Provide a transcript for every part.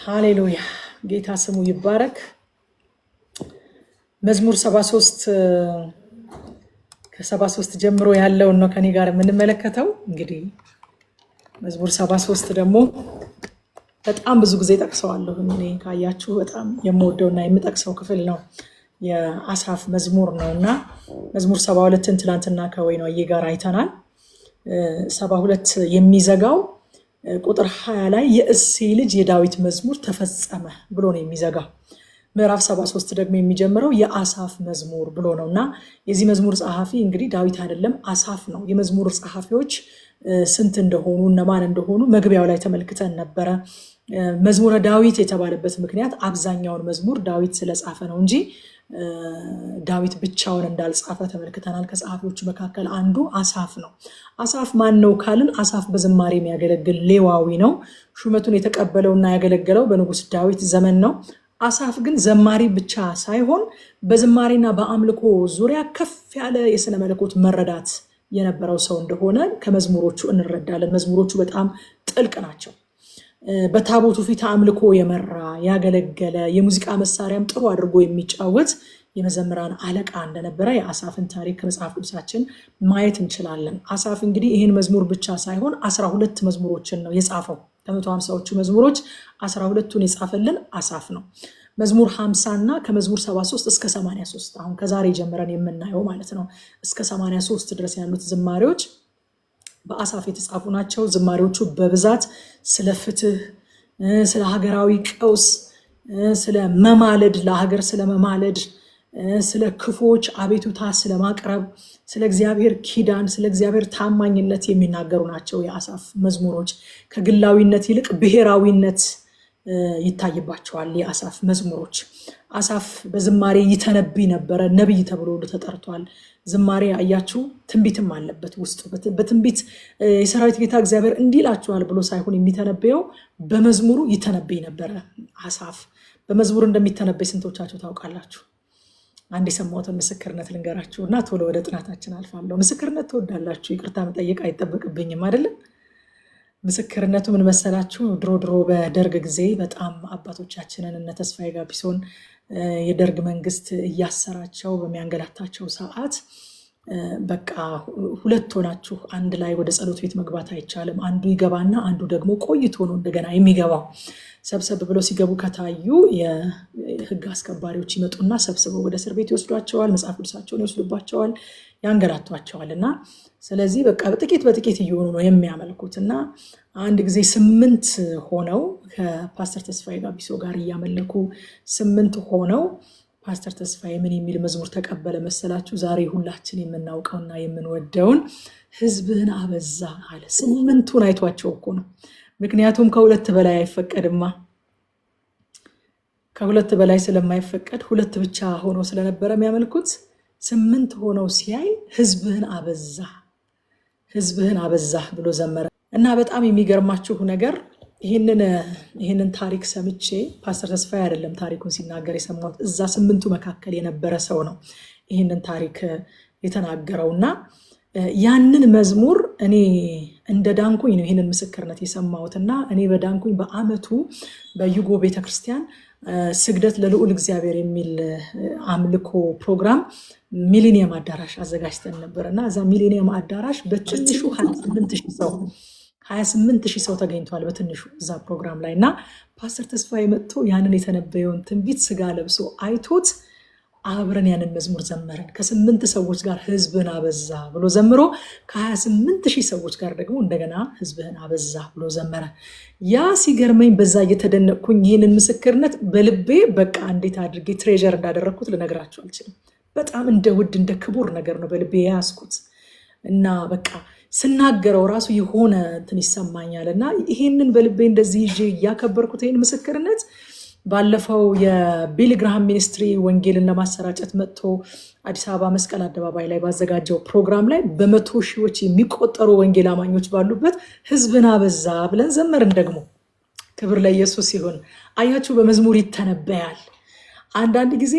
ሃሌሉያ ጌታ ስሙ ይባረክ። መዝሙር 73 ከ73 ጀምሮ ያለውን ነው ከኔ ጋር የምንመለከተው። እንግዲህ መዝሙር 73 ደግሞ በጣም ብዙ ጊዜ ጠቅሰዋለሁ። እኔ ካያችሁ በጣም የምወደውና የምጠቅሰው ክፍል ነው። የአሳፍ መዝሙር ነውና መዝሙር 72ን ትላንትና ከወይኗ ጋር አይተናል። 72 የሚዘጋው ቁጥር 20 ላይ የእሴይ ልጅ የዳዊት መዝሙር ተፈጸመ ብሎ ነው የሚዘጋው። ምዕራፍ 73 ደግሞ የሚጀምረው የአሳፍ መዝሙር ብሎ ነውና የዚህ መዝሙር ጸሐፊ እንግዲህ ዳዊት አይደለም አሳፍ ነው። የመዝሙር ጸሐፊዎች ስንት እንደሆኑ እነማን እንደሆኑ መግቢያው ላይ ተመልክተን ነበረ። መዝሙረ ዳዊት የተባለበት ምክንያት አብዛኛውን መዝሙር ዳዊት ስለጻፈ ነው እንጂ ዳዊት ብቻውን እንዳልጻፈ ተመልክተናል። ከጸሐፊዎቹ መካከል አንዱ አሳፍ ነው። አሳፍ ማን ነው ካልን አሳፍ በዝማሬ የሚያገለግል ሌዋዊ ነው። ሹመቱን የተቀበለውና ያገለገለው በንጉስ ዳዊት ዘመን ነው። አሳፍ ግን ዘማሪ ብቻ ሳይሆን በዝማሬና በአምልኮ ዙሪያ ከፍ ያለ የሥነ መለኮት መረዳት የነበረው ሰው እንደሆነ ከመዝሙሮቹ እንረዳለን። መዝሙሮቹ በጣም ጥልቅ ናቸው። በታቦቱ ፊት አምልኮ የመራ ያገለገለ፣ የሙዚቃ መሳሪያም ጥሩ አድርጎ የሚጫወት የመዘምራን አለቃ እንደነበረ የአሳፍን ታሪክ ከመጽሐፍ ቅዱሳችን ማየት እንችላለን። አሳፍ እንግዲህ ይህን መዝሙር ብቻ ሳይሆን 12 መዝሙሮችን ነው የጻፈው። ከ150ዎቹ መዝሙሮች 12ቱን የጻፈልን አሳፍ ነው። መዝሙር 50 እና ከመዝሙር 73 እስከ 83 አሁን ከዛሬ ጀምረን የምናየው ማለት ነው እስከ 83 ድረስ ያሉት ዝማሬዎች በአሳፍ የተጻፉ ናቸው። ዝማሬዎቹ በብዛት ስለ ፍትህ፣ ስለ ሀገራዊ ቀውስ፣ ስለ መማለድ፣ ለሀገር ስለ መማለድ፣ ስለ ክፎች አቤቱታ ስለ ማቅረብ፣ ስለ እግዚአብሔር ኪዳን፣ ስለ እግዚአብሔር ታማኝነት የሚናገሩ ናቸው። የአሳፍ መዝሙሮች ከግላዊነት ይልቅ ብሔራዊነት ይታይባቸዋል። የአሳፍ መዝሙሮች አሳፍ በዝማሬ ይተነብይ ነበረ። ነብይ ተብሎ ተጠርቷል። ዝማሬ አያችሁ ትንቢትም አለበት ውስጡ። በትንቢት የሰራዊት ጌታ እግዚአብሔር እንዲላችኋል ብሎ ሳይሆን የሚተነበየው በመዝሙሩ ይተነብይ ነበረ። አሳፍ በመዝሙሩ እንደሚተነበይ ስንቶቻችሁ ታውቃላችሁ? አንድ የሰማሁትን ምስክርነት ልንገራችሁ እና ቶሎ ወደ ጥናታችን አልፋለሁ። ምስክርነት ትወዳላችሁ? ይቅርታ መጠየቅ አይጠበቅብኝም አይደለም? ምስክርነቱ ምን መሰላችሁ? ድሮ በደርግ ጊዜ በጣም አባቶቻችንን እነ ተስፋዬ ጋቢሶን የደርግ መንግስት እያሰራቸው በሚያንገላታቸው ሰዓት በቃ ሁለት ሆናችሁ አንድ ላይ ወደ ጸሎት ቤት መግባት አይቻልም። አንዱ ይገባና አንዱ ደግሞ ቆይቶ ነው እንደገና የሚገባው። ሰብሰብ ብለው ሲገቡ ከታዩ የህግ አስከባሪዎች ይመጡና ሰብስበው ወደ እስር ቤት ይወስዷቸዋል። መጽሐፍ ቅዱሳቸውን ይወስዱባቸዋል፣ ያንገላቷቸዋል። እና ስለዚህ በቃ በጥቂት እየሆኑ ነው የሚያመልኩት። እና አንድ ጊዜ 8 ሆነው ከፓስተር ተስፋዬ ጋቢሶ ጋር እያመለኩ 8 ሆነው ፓስተር ተስፋዬ ምን የሚል መዝሙር ተቀበለ መሰላችሁ? ዛሬ ሁላችን የምናውቀውና የምንወደውን ህዝብህን አበዛ አለ። 8ቱን አይቷቸው እኮ ነው። ምክንያቱም ከሁለት በላይ አይፈቀድማ። ከሁለት በላይ ስለማይፈቀድ ሁለት ብቻ ሆነው ስለነበረ የሚያመልኩት 8 ሆነው ሲያይ ህዝብህን አበዛ ብሎ ዘመረ። እና በጣም የሚገርማችሁ ነገር ይህንን ታሪክ ሰምቼ ፓስተር ተስፋዬ አይደለም ታሪኩን ሲናገር የሰማሁት፣ እዛ 8ቱ መካከል የነበረ ሰው ነው ይህንን ታሪክ የተናገረውና ያንን መዝሙር እኔ እንደ ዳንኩኝ ነው ይህንን ምስክርነት የሰማሁትና እኔ በዳንኩኝ በአመቱ በዩጎ ቤተክርስቲያን ስግደት ለልዑል እግዚአብሔር የሚል አምልኮ ፕሮግራም ሚሊኒየም አዳራሽ አዘጋጅተን ነበርና እዛ ሚሊኒየም አዳራሽ በትንሹ 28,000 ሰው ተገኝቷል በትንሹ እዛ ፕሮግራም ላይ። እና ፓስተር ተስፋዬ መጥቶ ያንን የተነበየውን ትንቢት ስጋ ለብሶ አይቶት አብረን ያንን መዝሙር ዘመረን። ከ8 ሰዎች ጋር ህዝብህን አበዛ ብሎ ዘምሮ ከ28,000 ሰዎች ጋር ደግሞ እንደገና ህዝብህን አበዛ ብሎ ዘመረ። ያ ሲገርመኝ በዛ እየተደነቅኩኝ ይህንን ምስክርነት በልቤ በቃ እንዴት አድርጌ ትሬዠር እንዳደረግኩት ልነግራችሁ አልችልም። በጣም እንደ ውድ እንደ ክቡር ነገር ነው በልቤ የያዝኩት እና በቃ ስናገረው ራሱ የሆነ እንትን ይሰማኛል። እና ይህንን በልቤ እንደዚህ ይዤ እያከበርኩት ይህን ምስክርነት ባለፈው የቢሊ ግርሃም ሚኒስትሪ ወንጌልን ለማሰራጨት መጥቶ አዲስ አበባ መስቀል አደባባይ ላይ ባዘጋጀው ፕሮግራም ላይ በ100 ሺዎች የሚቆጠሩ ወንጌል አማኞች ባሉበት ህዝብን አበዛ ብለን ዘመርን። ደግሞ ክብር ለኢየሱስ ይሁን። አያችሁ በመዝሙር ይተነበያል። አንዳንድ ጊዜ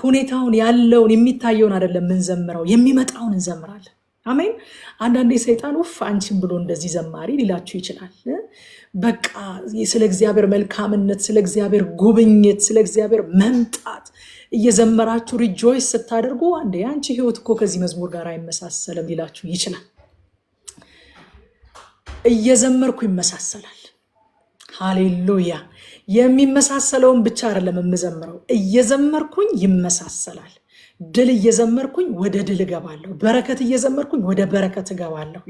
ሁኔታውን ያለውን የሚታየውን አይደለም የምንዘምረው፣ የሚመጣውን እንዘምራለን። አሜን። አንዳንዴ ሰይጣን ውፍ አንቺን ብሎ እንደዚህ ዘማሪ ሊላችሁ ይችላል። በቃ ስለ እግዚአብሔር መልካምነት፣ ስለ እግዚአብሔር ጉብኝት፣ ስለ እግዚአብሔር መምጣት እየዘመራችሁ ሪጆይስ ስታደርጉ አንዴ አንቺ ህይወት እኮ ከዚህ መዝሙር ጋር አይመሳሰልም ሊላችሁ ይችላል። እየዘመርኩ ይመሳሰላል። ሃሌሉያ። የሚመሳሰለውን ብቻ አይደለም የምዘምረው፣ እየዘመርኩኝ ይመሳሰላል። ድል እየዘመርኩኝ ወደ ድል እገባለሁ። በረከት እየዘመርኩኝ ወደ በረከት እገባለሁ።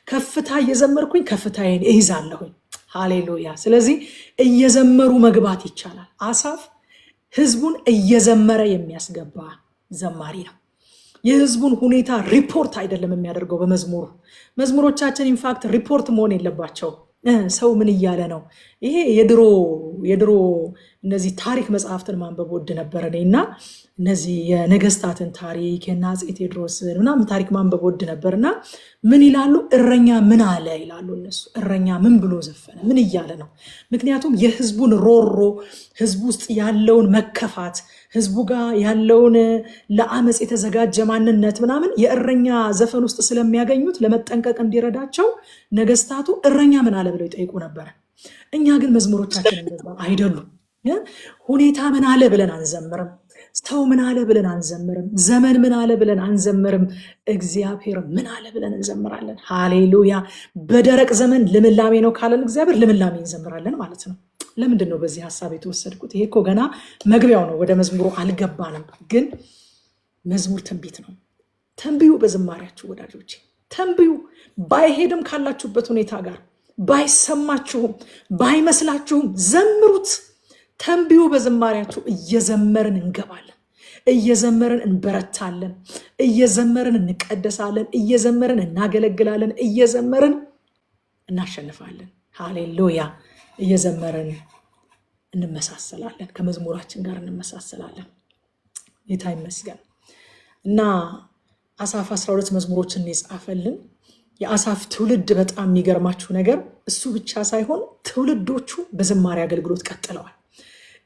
ከፍታ እየዘመርኩኝ ከፍታዬን እይዛለሁኝ። ሃሌሉያ። ስለዚህ እየዘመሩ መግባት ይቻላል። አሳፍ ህዝቡን እየዘመረ የሚያስገባ ዘማሪ ነው። የህዝቡን ሁኔታ ሪፖርት አይደለም የሚያደርገው በመዝሙሩ። መዝሙሮቻችን ኢንፋክት ሪፖርት መሆን የለባቸው። ሰው ምን እያለ ነው? ይሄ የድሮ እነዚህ ታሪክ መጽሐፍትን ማንበብ ወድ ነበር እኔ እና እነዚህ የነገስታትን ታሪክ የእነ አፄ ቴዎድሮስን ምናምን ታሪክ ማንበብ ወድ ነበር እና ምን ይላሉ? እረኛ ምን አለ ይላሉ እነሱ። እረኛ ምን ብሎ ዘፈነ? ምን እያለ ነው? ምክንያቱም የህዝቡን ሮሮ፣ ህዝቡ ውስጥ ያለውን መከፋት፣ ህዝቡ ጋር ያለውን ለአመፅ የተዘጋጀ ማንነት ምናምን የእረኛ ዘፈን ውስጥ ስለሚያገኙት ለመጠንቀቅ እንዲረዳቸው ነገስታቱ እረኛ ምን አለ ብለው ይጠይቁ ነበረ። እኛ ግን መዝሙሮቻችን እንደዛ አይደሉም። ሁኔታ ምን አለ ብለን አንዘምርም። ሰው ምን አለ ብለን አንዘምርም። ዘመን ምን አለ ብለን አንዘምርም። እግዚአብሔር ምን አለ ብለን እንዘምራለን። ሃሌሉያ። በደረቅ ዘመን ልምላሜ ነው ካለን እግዚአብሔር ልምላሜ እንዘምራለን ማለት ነው። ለምንድን ነው በዚህ ሀሳብ የተወሰድኩት? ይሄ እኮ ገና መግቢያው ነው፣ ወደ መዝሙሩ አልገባንም። ግን መዝሙር ትንቢት ነው። ተንብዩ በዝማሪያችሁ ወዳጆቼ፣ ተንብዩ። ባይሄድም ካላችሁበት ሁኔታ ጋር ባይሰማችሁም ባይመስላችሁም ዘምሩት። ተንብዩ በዝማሪያችሁ። እየዘመርን እንገባለን፣ እየዘመርን እንበረታለን፣ እየዘመርን እንቀደሳለን፣ እየዘመርን እናገለግላለን፣ እየዘመርን እናሸንፋለን። ሃሌሉያ። እየዘመርን እንመሳሰላለን፣ ከመዝሙራችን ጋር እንመሳሰላለን። ጌታ ይመስገን። እና አሳፍ 12 መዝሙሮችን የጻፈልን የአሳፍ ትውልድ በጣም የሚገርማችሁ ነገር እሱ ብቻ ሳይሆን ትውልዶቹ በዝማሬ አገልግሎት ቀጥለዋል።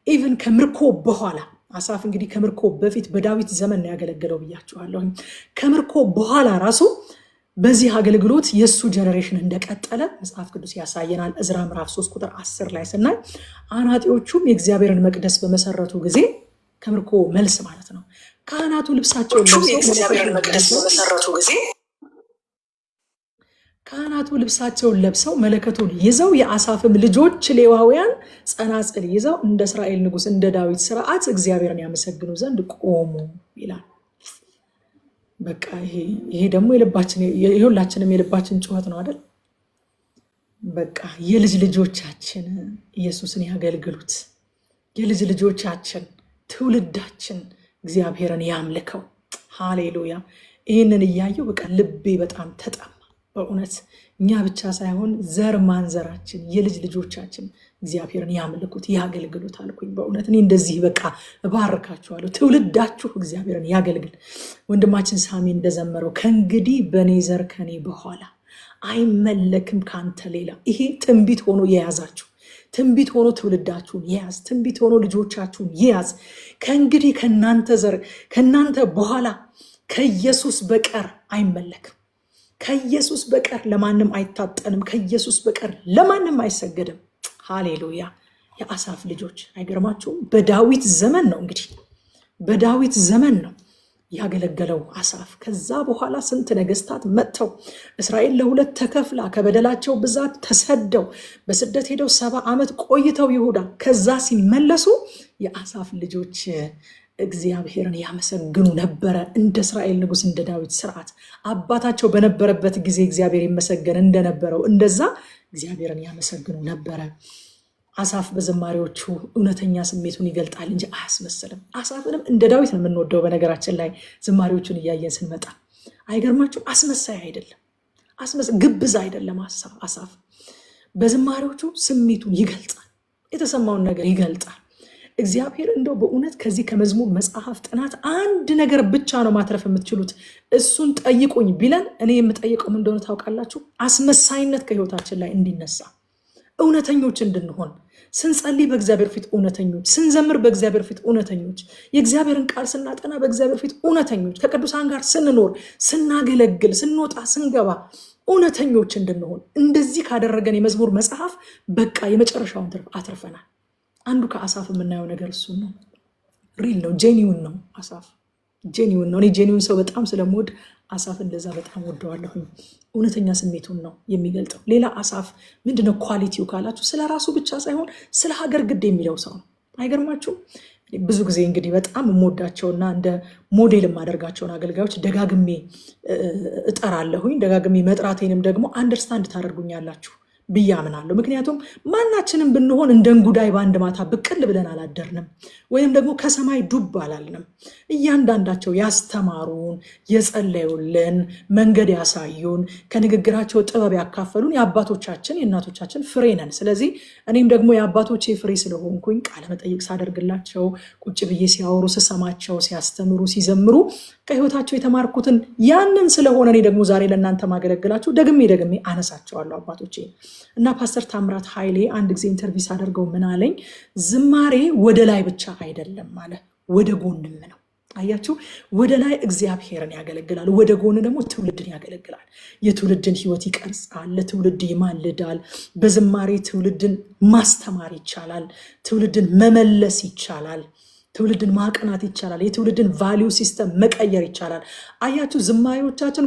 ኢቭን ከምርኮ በኋላ አሳፍ እንግዲህ ከምርኮ በፊት በዳዊት ዘመን ነው ያገለገለው ብያችኋለሁ። ከምርኮ በኋላ ራሱ በዚህ አገልግሎት የእሱ ጀነሬሽን እንደቀጠለ መጽሐፍ ቅዱስ ያሳየናል። ዕዝራ ምዕራፍ 3 ቁጥር 10 ላይ ስናይ አናጢዎቹም የእግዚአብሔርን መቅደስ በመሰረቱ ጊዜ ከምርኮ መልስ ማለት ነው ካህናቱ ልብሳቸውን ለብሰው መለከቱን ይዘው የአሳፍም ልጆች ሌዋውያን ጸናጽል ይዘው እንደ እስራኤል ንጉሥ እንደ ዳዊት ስርዓት እግዚአብሔርን ያመሰግኑ ዘንድ ቆሙ ይላል። በቃ ይሄ ደግሞ የሁላችንም የልባችን ጩኸት ነው አይደል? በቃ የልጅ ልጆቻችን ኢየሱስን ያገልግሉት። የልጅ ልጆቻችን ትውልዳችን እግዚአብሔርን ያምልከው። ሃሌሉያ። ይህንን እያየው በቃ ልቤ በጣም ተጠማ። በእውነት እኛ ብቻ ሳይሆን ዘር ማንዘራችን የልጅ ልጆቻችን እግዚአብሔርን ያምልኩት ያገልግሉት አልኩኝ። በእውነት እኔ እንደዚህ በቃ እባርካችኋለሁ። ትውልዳችሁ እግዚአብሔርን ያገልግል። ወንድማችን ሳሚ እንደዘመረው ከእንግዲህ በኔ ዘር ከኔ በኋላ አይመለክም ካንተ ሌላ። ይሄ ትንቢት ሆኖ የያዛችሁ፣ ትንቢት ሆኖ ትውልዳችሁን የያዝ፣ ትንቢት ሆኖ ልጆቻችሁን የያዝ። ከእንግዲህ ከእናንተ ዘር ከእናንተ በኋላ ከኢየሱስ በቀር አይመለክም። ከኢየሱስ በቀር ለማንም አይታጠንም። ከኢየሱስ በቀር ለማንም አይሰገድም። ሃሌሉያ። የአሳፍ ልጆች አይገርማችሁም? በዳዊት ዘመን ነው እንግዲህ በዳዊት ዘመን ነው ያገለገለው አሳፍ። ከዛ በኋላ ስንት ነገስታት መጥተው እስራኤል ለሁለት ተከፍላ ከበደላቸው ብዛት ተሰደው በስደት ሄደው 70 ዓመት ቆይተው ይሁዳ ከዛ ሲመለሱ የአሳፍ ልጆች እግዚአብሔርን ያመሰግኑ ነበረ። እንደ እስራኤል ንጉሥ እንደ ዳዊት ስርዓት አባታቸው በነበረበት ጊዜ እግዚአብሔር ይመሰገን እንደነበረው እንደዛ እግዚአብሔርን ያመሰግኑ ነበረ። አሳፍ በዝማሬዎቹ እውነተኛ ስሜቱን ይገልጣል እንጂ አያስመስልም። አሳፍንም እንደ ዳዊት ነው የምንወደው። በነገራችን ላይ ዝማሬዎቹን እያየን ስንመጣ አይገርማችሁ? አስመሳይ አይደለም፣ ግብዝ አይደለም። አሳፍ በዝማሬዎቹ ስሜቱን ይገልጣል፣ የተሰማውን ነገር ይገልጣል። እግዚአብሔር እንደው በእውነት ከዚህ ከመዝሙር መጽሐፍ ጥናት አንድ ነገር ብቻ ነው ማትረፍ የምትችሉት፣ እሱን ጠይቁኝ ቢለን እኔ የምጠይቀው ምን እንደሆነ ታውቃላችሁ? አስመሳይነት ከህይወታችን ላይ እንዲነሳ፣ እውነተኞች እንድንሆን ስንጸልይ በእግዚአብሔር ፊት እውነተኞች፣ ስንዘምር በእግዚአብሔር ፊት እውነተኞች፣ የእግዚአብሔርን ቃል ስናጠና በእግዚአብሔር ፊት እውነተኞች፣ ከቅዱሳን ጋር ስንኖር፣ ስናገለግል፣ ስንወጣ፣ ስንገባ እውነተኞች እንድንሆን እንደዚህ ካደረገን የመዝሙር መጽሐፍ በቃ የመጨረሻውን ትርፍ አትርፈናል። አንዱ ከአሳፍ የምናየው ነገር እሱ ነው። ሪል ነው፣ ጄኒውን ነው። አሳፍ ጄኒውን ነው። እኔ ጄኒውን ሰው በጣም ስለምወድ አሳፍ እንደዛ በጣም ወደዋለሁኝ። እውነተኛ ስሜቱን ነው የሚገልጠው። ሌላ አሳፍ ምንድነው ኳሊቲው ካላችሁ ስለ ራሱ ብቻ ሳይሆን ስለ ሀገር ግድ የሚለው ሰው ነው። አይገርማችሁም? ብዙ ጊዜ እንግዲህ በጣም የምወዳቸውና እንደ ሞዴል የማደርጋቸውን አገልጋዮች ደጋግሜ እጠራለሁኝ። ደጋግሜ መጥራቴንም ደግሞ አንደርስታንድ ታደርጉኛላችሁ ብዬ አምናለሁ። ምክንያቱም ማናችንም ብንሆን እንደ እንጉዳይ በአንድ ማታ ብቅል ብለን አላደርንም፣ ወይም ደግሞ ከሰማይ ዱብ አላልንም። እያንዳንዳቸው ያስተማሩን፣ የጸለዩልን፣ መንገድ ያሳዩን፣ ከንግግራቸው ጥበብ ያካፈሉን የአባቶቻችን የእናቶቻችን ፍሬ ነን። ስለዚህ እኔም ደግሞ የአባቶቼ ፍሬ ስለሆንኩኝ ቃለመጠይቅ ሳደርግላቸው፣ ቁጭ ብዬ ሲያወሩ ስሰማቸው፣ ሲያስተምሩ፣ ሲዘምሩ ከህይወታቸው የተማርኩትን ያንን ስለሆነ እኔ ደግሞ ዛሬ ለእናንተ ማገለግላችሁ ደግሜ አነሳቸዋለሁ አባቶቼ። እና ፓስተር ታምራት ኃይሌ አንድ ጊዜ ኢንተርቪው ሳደርገው ምን አለኝ? ዝማሬ ወደ ላይ ብቻ አይደለም አለ፣ ወደ ጎንም ነው። አያችሁ፣ ወደ ላይ እግዚአብሔርን ያገለግላል፣ ወደ ጎን ደግሞ ትውልድን ያገለግላል። የትውልድን ህይወት ይቀርጻል፣ ለትውልድ ይማልዳል። በዝማሬ ትውልድን ማስተማር ይቻላል፣ ትውልድን መመለስ ይቻላል፣ ትውልድን ማቅናት ይቻላል፣ የትውልድን ቫሊዩ ሲስተም መቀየር ይቻላል። አያችሁ፣ ዝማሬዎቻችን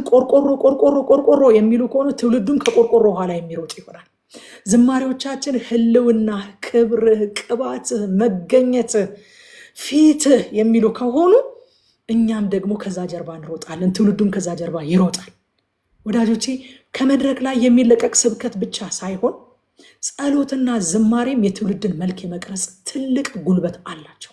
ቆርቆሮ የሚሉ ከሆነ ትውልዱን ከቆርቆሮ ኋላ የሚሮጥ ይሆናል። ዝማሬዎቻችን ህልውና፣ ክብርህ፣ ቅባትህ፣ መገኘትህ፣ ፊትህ የሚሉ ከሆኑ እኛም ደግሞ ከዛ ጀርባ እንሮጣለን፣ ትውልዱን ከዛ ጀርባ ይሮጣል። ወዳጆቼ፣ ከመድረክ ላይ የሚለቀቅ ስብከት ብቻ ሳይሆን ጸሎትና ዝማሬም የትውልድን መልክ የመቅረጽ ትልቅ ጉልበት አላቸው።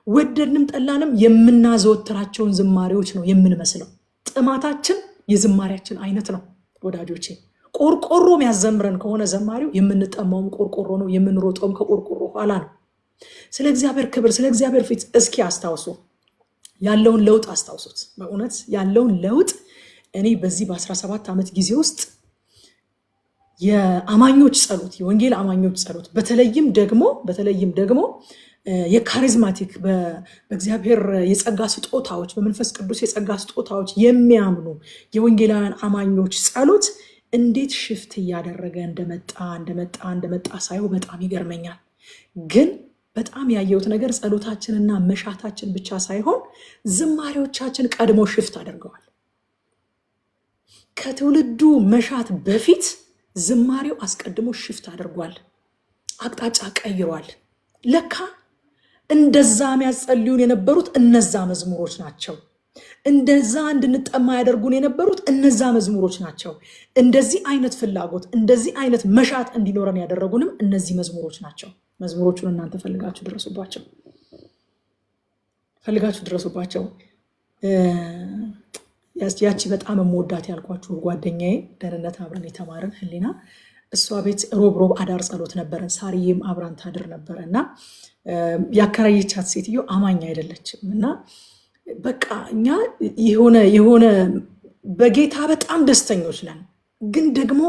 ወደድንም ጠላንም የምናዘወትራቸውን ዝማሬዎች ነው የምንመስለው። ጥማታችን የዝማሬያችን አይነት ነው ወዳጆቼ። ቆርቆሮ የሚያዘምረን ከሆነ ዘማሪው የምንጠማውም ቆርቆሮ ነው፣ የምንሮጠውም ከቆርቆሮ ኋላ ነው። ስለ እግዚአብሔር ክብር፣ ስለ እግዚአብሔር ፊት እስኪ አስታውሱ፣ ያለውን ለውጥ አስታውሱት። በእውነት ያለውን ለውጥ እኔ በዚህ በ17 ዓመት ጊዜ ውስጥ የአማኞች ጸሎት፣ የወንጌል አማኞች ጸሎት፣ በተለይም ደግሞ የካሪዝማቲክ በእግዚአብሔር የጸጋ ስጦታዎች፣ በመንፈስ ቅዱስ የጸጋ ስጦታዎች የሚያምኑ የወንጌላውያን አማኞች ጸሎት እንዴት ሽፍት እያደረገ እንደመጣ ሳየው በጣም ይገርመኛል። ግን በጣም ያየሁት ነገር ጸሎታችንና መሻታችን ብቻ ሳይሆን ዝማሬዎቻችን ቀድሞ ሽፍት አድርገዋል። ከትውልዱ መሻት በፊት ዝማሬው አስቀድሞ ሽፍት አድርጓል፣ አቅጣጫ ቀይሯል። ለካ እንደዛ የሚያጸልዩን የነበሩት እነዛ መዝሙሮች ናቸው። እንደዛ እንድንጠማ ያደርጉን የነበሩት እነዛ መዝሙሮች ናቸው። እንደዚህ አይነት ፍላጎት፣ እንደዚህ አይነት መሻት እንዲኖረን ያደረጉንም እነዚህ መዝሙሮች ናቸው። መዝሙሮቹን እናንተ ፈልጋችሁ ድረሱባቸው። ያቺ በጣም የምወዳት ያልኳችሁ ጓደኛዬ፣ ደህንነት አብረን የተማርን ህሊና፣ እሷ ቤት ሮብ አዳር ጸሎት ነበረን። ሳሪዬም አብራን ታድር ነበረ እና ያከራየቻት ሴትዮ አማኝ አይደለችም እና በቃ እኛ የሆነ በጌታ በጣም ደስተኞች ነን፣ ግን ደግሞ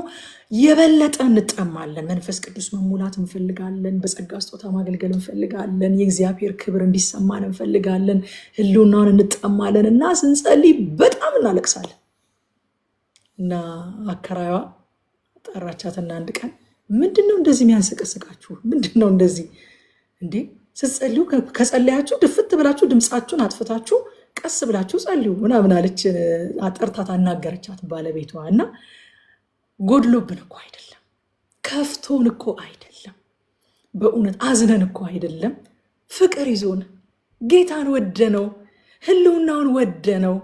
የበለጠ እንጠማለን። መንፈስ ቅዱስ መሙላት እንፈልጋለን፣ በጸጋ ስጦታ ማገልገል እንፈልጋለን፣ የእግዚአብሔር ክብር እንዲሰማን እንፈልጋለን፣ ህልውናውን እንጠማለን እና ስንጸልይ በጣም እናለቅሳለን። እና አከራዩዋ ጠራቻትና አንድ ቀን ምንድነው እንደዚህ የሚያንሰቀስቃችሁ? ምንድነው እንደዚህ እንዴ? ስትጸልዩ ከጸለያችሁ ድፍት ብላችሁ ድምፃችሁን አጥፍታችሁ ቀስ ብላችሁ ጸልዩ ምናምን አለች። አጠርታት አናገረቻት ባለቤቷ። እና ጎድሎብን እኮ አይደለም፣ ከፍቶን እኮ አይደለም፣ በእውነት አዝነን እኮ አይደለም። ፍቅር ይዞን ጌታን ወደነው፣ ህልውናውን ወደነው፣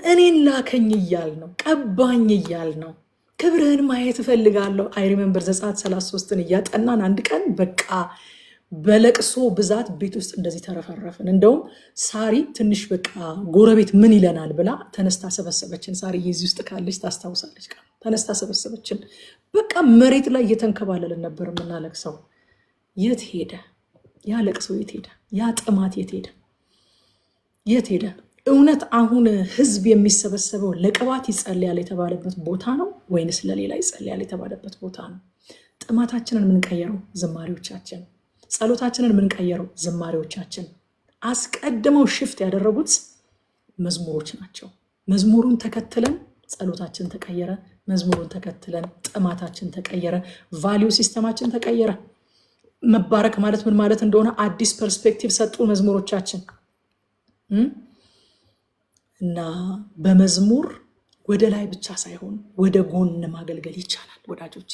እኔን ላከኝ እያል ነው፣ ቀባኝ እያል ነው፣ ክብርህን ማየት እፈልጋለሁ። አይሪመንበር ዘጸአት 33ን እያጠናን አንድ ቀን በቃ በለቅሶ ብዛት ቤት ውስጥ እንደዚህ ተረፈረፍን። እንደውም ሳሪ ትንሽ በቃ ጎረቤት ምን ይለናል ብላ ተነስታ ሰበሰበችን። ሳሪ የዚህ ውስጥ ካለች ታስታውሳለች። ተነስታ ሰበሰበችን። በቃ መሬት ላይ እየተንከባለልን ነበር የምናለቅሰው። የት ሄደ ያ ለቅሶ? የት ሄደ ያ ጥማት? የት ሄደ? እውነት አሁን ህዝብ የሚሰበሰበው ለቅባት ይጸልያል የተባለበት ቦታ ነው ወይንስ ለሌላ ይጸልያል የተባለበት ቦታ ነው? ጥማታችንን የምንቀየረው ዝማሬዎቻችን፣ ጸሎታችንን የምንቀየረው ዝማሬዎቻችን አስቀድመው ሽፍት ያደረጉት መዝሙሮች ናቸው። መዝሙሩን ተከትለን ጸሎታችን ተቀየረ፣ መዝሙሩን ተከትለን ጥማታችን ተቀየረ፣ ቫልዩ ሲስተማችን ተቀየረ። መባረክ ማለት ምን ማለት እንደሆነ አዲስ ፐርስፔክቲቭ ሰጡ መዝሙሮቻችን። እና በመዝሙር ወደ ላይ ብቻ ሳይሆን ወደ ጎን ማገልገል ይቻላል ወዳጆቼ።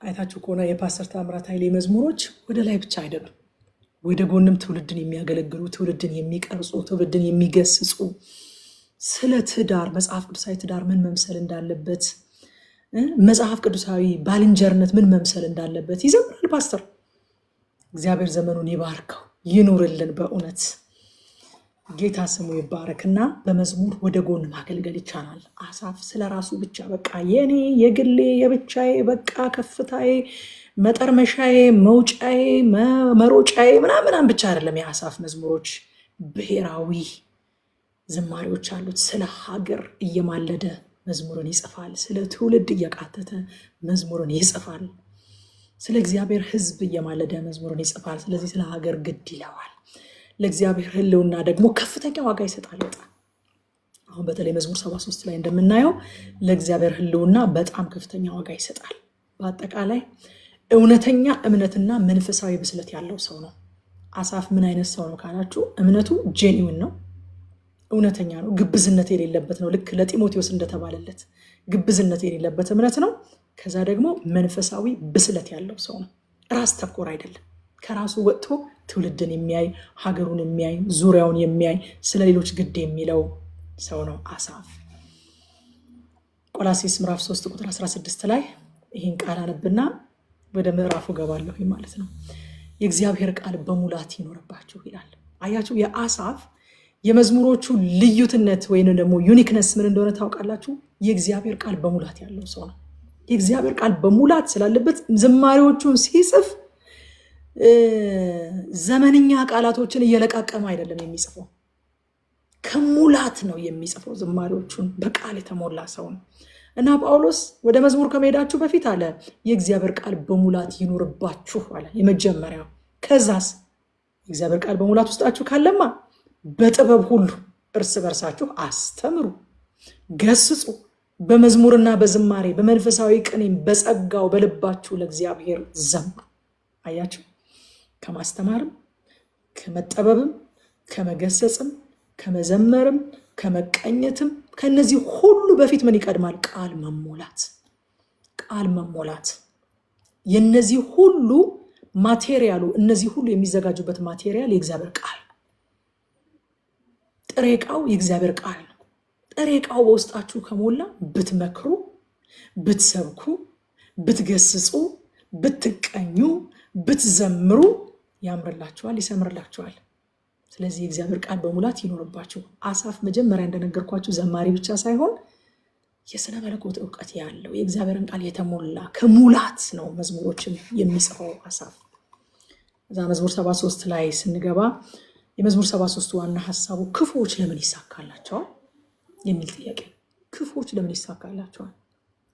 አይታችሁ ከሆነ የፓስተር ታምራት ኃይሌ መዝሙሮች ወደ ላይ ብቻ አይደሉም፣ ወደ ጎንም ትውልድን የሚያገለግሉ፣ ትውልድን የሚቀርጹ፣ ትውልድን የሚገስጹ፣ ስለ ትዳር መጽሐፍ ቅዱሳዊ ትዳር ምን መምሰል እንዳለበት፣ መጽሐፍ ቅዱሳዊ ባልንጀርነት ምን መምሰል እንዳለበት ይዘምራል ፓስተር። እግዚአብሔር ዘመኑን ይባርከው ይኑርልን። በእውነት ጌታ ስሙ ይባረክና በመዝሙር ወደ ጎን ማገልገል ይቻላል። አሳፍ ስለ ራሱ ብቻ በቃ የኔ የግሌ የብቻዬ በቃ ከፍታዬ መጠርመሻዬ መውጫዬ መሮጫዬ ምናምን ብቻ አይደለም። የአሳፍ መዝሙሮች ብሔራዊ ዝማሬዎች አሉት። ስለ ሀገር እየማለደ መዝሙርን ይጽፋል። ስለ ትውልድ እየቃተተ መዝሙርን ይጽፋል። ስለ እግዚአብሔር ሕዝብ እየማለደ መዝሙርን ይጽፋል። ስለዚህ ስለ ሀገር ግድ ይለዋል። ለእግዚአብሔር ሕልውና ደግሞ ከፍተኛ ዋጋ ይሰጣል። በጣም አሁን በተለይ መዝሙር 73 ላይ እንደምናየው ለእግዚአብሔር ሕልውና በጣም ከፍተኛ ዋጋ ይሰጣል። በአጠቃላይ እውነተኛ እምነትና መንፈሳዊ ብስለት ያለው ሰው ነው አሳፍ። ምን አይነት ሰው ነው ካላችሁ፣ እምነቱ ጄኒውን ነው፣ እውነተኛ ነው፣ ግብዝነት የሌለበት ነው። ልክ ለጢሞቴዎስ እንደተባለለት ግብዝነት የሌለበት እምነት ነው። ከዛ ደግሞ መንፈሳዊ ብስለት ያለው ሰው ነው። ራስ ተኮር አይደለም። ከራሱ ወጥቶ ትውልድን የሚያይ፣ ሀገሩን የሚያይ፣ ዙሪያውን የሚያይ፣ ስለ ሌሎች ግድ የሚለው ሰው ነው አሳፍ። ቆላስይስ ምዕራፍ 3 ቁጥር 16 ላይ ይህን ቃል አነብና ወደ ምዕራፉ ገባለሁ ማለት ነው። የእግዚአብሔር ቃል በሙላት ይኖርባችሁ ይላል። አያችሁ፣ የአሳፍ የመዝሙሮቹ ልዩትነት ወይም ደግሞ ዩኒክነስ ምን እንደሆነ ታውቃላችሁ? የእግዚአብሔር ቃል በሙላት ያለው ሰው ነው። የእግዚአብሔር ቃል በሙላት ስላለበት ዝማሬዎቹን ሲጽፍ ዘመንኛ ቃላቶችን እየለቃቀመ አይደለም የሚጽፈው፣ ከሙላት ነው የሚጽፈው። ዝማሬዎቹን በቃል የተሞላ ሰው ነው። እና ጳውሎስ ወደ መዝሙር ከመሄዳችሁ በፊት አለ የእግዚአብሔር ቃል በሙላት ይኑርባችሁ አለ የመጀመሪያው። ከዛስ የእግዚአብሔር ቃል በሙላት ውስጣችሁ ካለማ በጥበብ ሁሉ እርስ በርሳችሁ አስተምሩ፣ ገስጹ፣ በመዝሙርና በዝማሬ በመንፈሳዊ ቅኔም በጸጋው በልባችሁ ለእግዚአብሔር ዘምሩ። አያችሁ፣ ከማስተማርም ከመጠበብም ከመገሰጽም ከመዘመርም ከመቀኘትም ከነዚህ ሁሉ በፊት ምን ይቀድማል? ቃል መሞላት። ቃል መሞላት የነዚህ ሁሉ ማቴሪያሉ፣ እነዚህ ሁሉ የሚዘጋጁበት ማቴሪያል የእግዚአብሔር ቃል፣ ጥሬ ዕቃው የእግዚአብሔር ቃል ነው። ጥሬ ዕቃው በውስጣችሁ ከሞላ ብትመክሩ፣ ብትሰብኩ፣ ብትገስጹ፣ ብትቀኙ፣ ብትዘምሩ ያምርላችኋል፣ ይሰምርላችኋል። ስለዚህ የእግዚአብሔር ቃል በሙላት ይኖርባችሁ። አሳፍ መጀመሪያ እንደነገርኳችሁ ዘማሪ ብቻ ሳይሆን የሥነ መለኮት እውቀት ያለው የእግዚአብሔርን ቃል የተሞላ ከሙላት ነው መዝሙሮችን የሚጽፈው አሳፍ። እዛ መዝሙር 73 ላይ ስንገባ የመዝሙር 73 ዋና ሀሳቡ ክፉዎች ለምን ይሳካላቸዋል የሚል ጥያቄ። ክፉዎች ለምን ይሳካላቸዋል?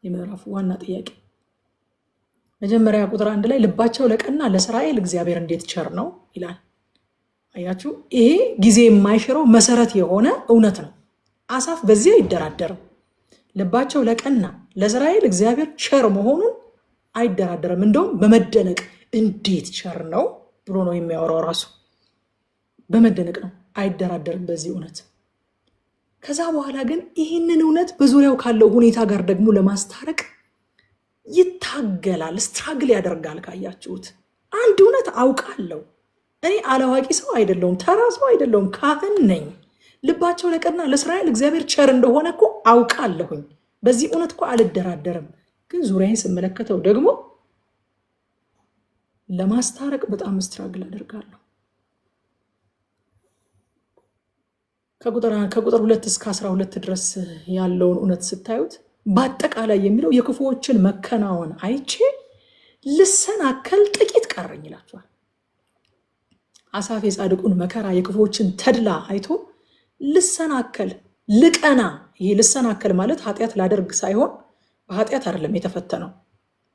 የምዕራፉ ዋና ጥያቄ። መጀመሪያ ቁጥር 1 ላይ ልባቸው ለቀና ለእስራኤል እግዚአብሔር እንዴት ቸር ነው ይላል። አያችሁ፣ ይሄ ጊዜ የማይሽረው መሰረት የሆነ እውነት ነው። አሳፍ በዚህ አይደራደርም። ልባቸው ለቀና ለእስራኤል እግዚአብሔር ቸር መሆኑን አይደራደርም። እንደውም በመደነቅ እንዴት ቸር ነው ብሎ ነው የሚያወራው። ራሱ በመደነቅ ነው፣ አይደራደርም በዚህ እውነት። ከዛ በኋላ ግን ይህንን እውነት በዙሪያው ካለው ሁኔታ ጋር ደግሞ ለማስታረቅ ይታገላል፣ ስትራግል ያደርጋል። ካያችሁት አንድ እውነት አውቃለሁ፣ እኔ አላዋቂ ሰው አይደለሁም፣ ተራ ሰው አይደለሁም፣ ካህን ነኝ። ልባቸው ለቀና ለእስራኤል እግዚአብሔር ቸር እንደሆነ እኮ አውቃለሁኝ። በዚህ እውነት እኮ አልደራደርም። ግን ዙሪያዬን ስመለከተው ደግሞ ለማስታረቅ በጣም ስትራግል አደርጋለሁ። ከቁጥር 2 እስከ 12 ድረስ ያለውን እውነት ስታዩት በአጠቃላይ የሚለው የክፉዎችን መከናወን አይቼ ልሰናከል ጥቂት ቀረኝ ይላቸዋል። አሳፍ የጻድቁን መከራ የክፉዎችን ተድላ አይቶ ልሰናከል ልቀና። ይሄ ልሰናከል ማለት ኃጢአት ላደርግ ሳይሆን በኃጢአት አይደለም የተፈተነው፣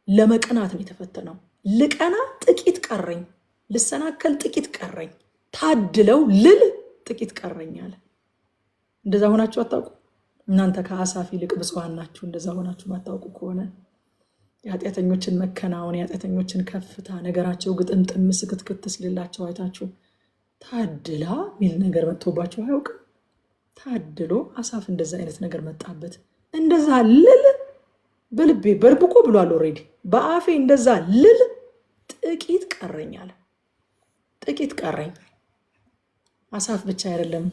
ለመቀናት ነው የተፈተነው። ልቀና ጥቂት ቀረኝ፣ ልሰናከል ጥቂት ቀረኝ፣ ታድለው ልል ጥቂት ቀረኝ አለ። እንደዛ ሆናችሁ አታውቁ? እናንተ ከአሳፍ ይልቅ ብፁዓን ናችሁ። እንደዛ ሆናችሁ ማታውቁ ከሆነ የኃጢአተኞችን መከናወን፣ የኃጢአተኞችን ከፍታ፣ ነገራቸው ግጥምጥም ስክትክት ሲልላቸው አይታችሁ ታድላ ሚል ነገር መጥቶባቸው አያውቅም? ታድሎ አሳፍ እንደዛ አይነት ነገር መጣበት። እንደዛ ልል በልቤ በልብኮ ብሏል ኦልሬዲ በአፌ እንደዛ ልል ጥቂት ቀረኝ አለ። ጥቂት ቀረኝ። አሳፍ ብቻ አይደለም፣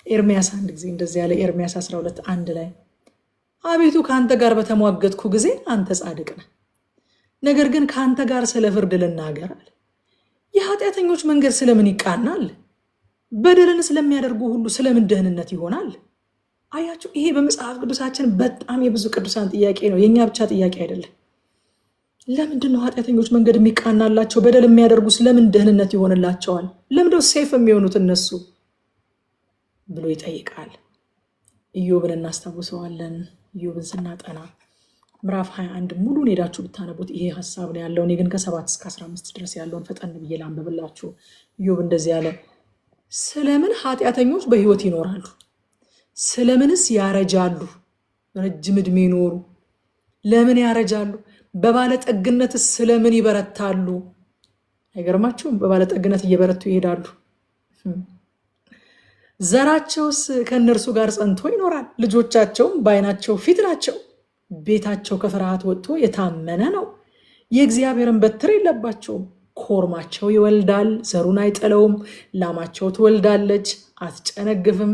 ኤርሚያስ አንድ ጊዜ እንደዚህ ያለ ኤርሚያስ 12:1 ላይ አቤቱ ከአንተ ጋር በተሟገትኩ ጊዜ አንተ ጻድቅ ነህ፣ ነገር ግን ከአንተ ጋር ስለ ፍርድ ልናገር አለ። የኃጢአተኞች መንገድ ስለምን ይቃናል? በደልን ስለሚያደርጉ ሁሉ ስለምን ደህንነት ይሆናል? አያችሁ፣ ይሄ በመጽሐፍ ቅዱሳችን በጣም የብዙ ቅዱሳን ጥያቄ ነው፣ የእኛ ብቻ ጥያቄ አይደለም። ለምንድን ነው ኃጢአተኞች መንገድ የሚቃናላቸው? በደል የሚያደርጉ ስለምን ደህንነት ይሆንላቸዋል? ለምንድነው ሴፍ የሚሆኑት እነሱ ብሎ ይጠይቃል። ኢዮብን እናስታውሰዋለን። ኢዮብን ስናጠና ምዕራፍ 21 ሙሉን ሄዳችሁ ብታነቡት ይሄ ሀሳብ ነው ያለው። እኔ ግን ከ7 እስከ 15 ድረስ ያለውን ፈጠን ብዬ ላንብብላችሁ። ኢዮብ እንደዚህ ያለ፣ ስለምን ኃጢአተኞች በህይወት ይኖራሉ? ስለምንስ ያረጃሉ? ረጅም ዕድሜ ይኖሩ ለምን ያረጃሉ? በባለጠግነትስ ስለምን ይበረታሉ? አይገርማችሁም? በባለጠግነት እየበረቱ ይሄዳሉ። ዘራቸውስ ከእነርሱ ጋር ጸንቶ ይኖራል፣ ልጆቻቸውም በዓይናቸው ፊት ናቸው። ቤታቸው ከፍርሃት ወጥቶ የታመነ ነው፣ የእግዚአብሔርን በትር የለባቸውም። ኮርማቸው ይወልዳል፣ ዘሩን አይጥለውም። ላማቸው ትወልዳለች፣ አትጨነግፍም።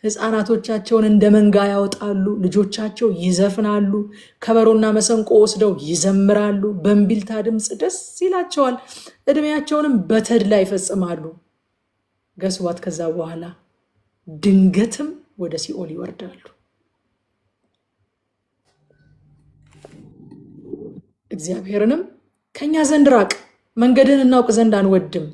ሕፃናቶቻቸውን እንደ መንጋ ያወጣሉ፣ ልጆቻቸው ይዘፍናሉ። ከበሮና መሰንቆ ወስደው ይዘምራሉ፣ በእምቢልታ ድምፅ ደስ ይላቸዋል። ዕድሜያቸውንም በተድላ ይፈጽማሉ። ገስዋት ከዛ በኋላ ድንገትም ወደ ሲኦል ይወርዳሉ። እግዚአብሔርንም ከኛ ዘንድ ራቅ፣ መንገድህን እናውቅ ዘንድ አንወድም።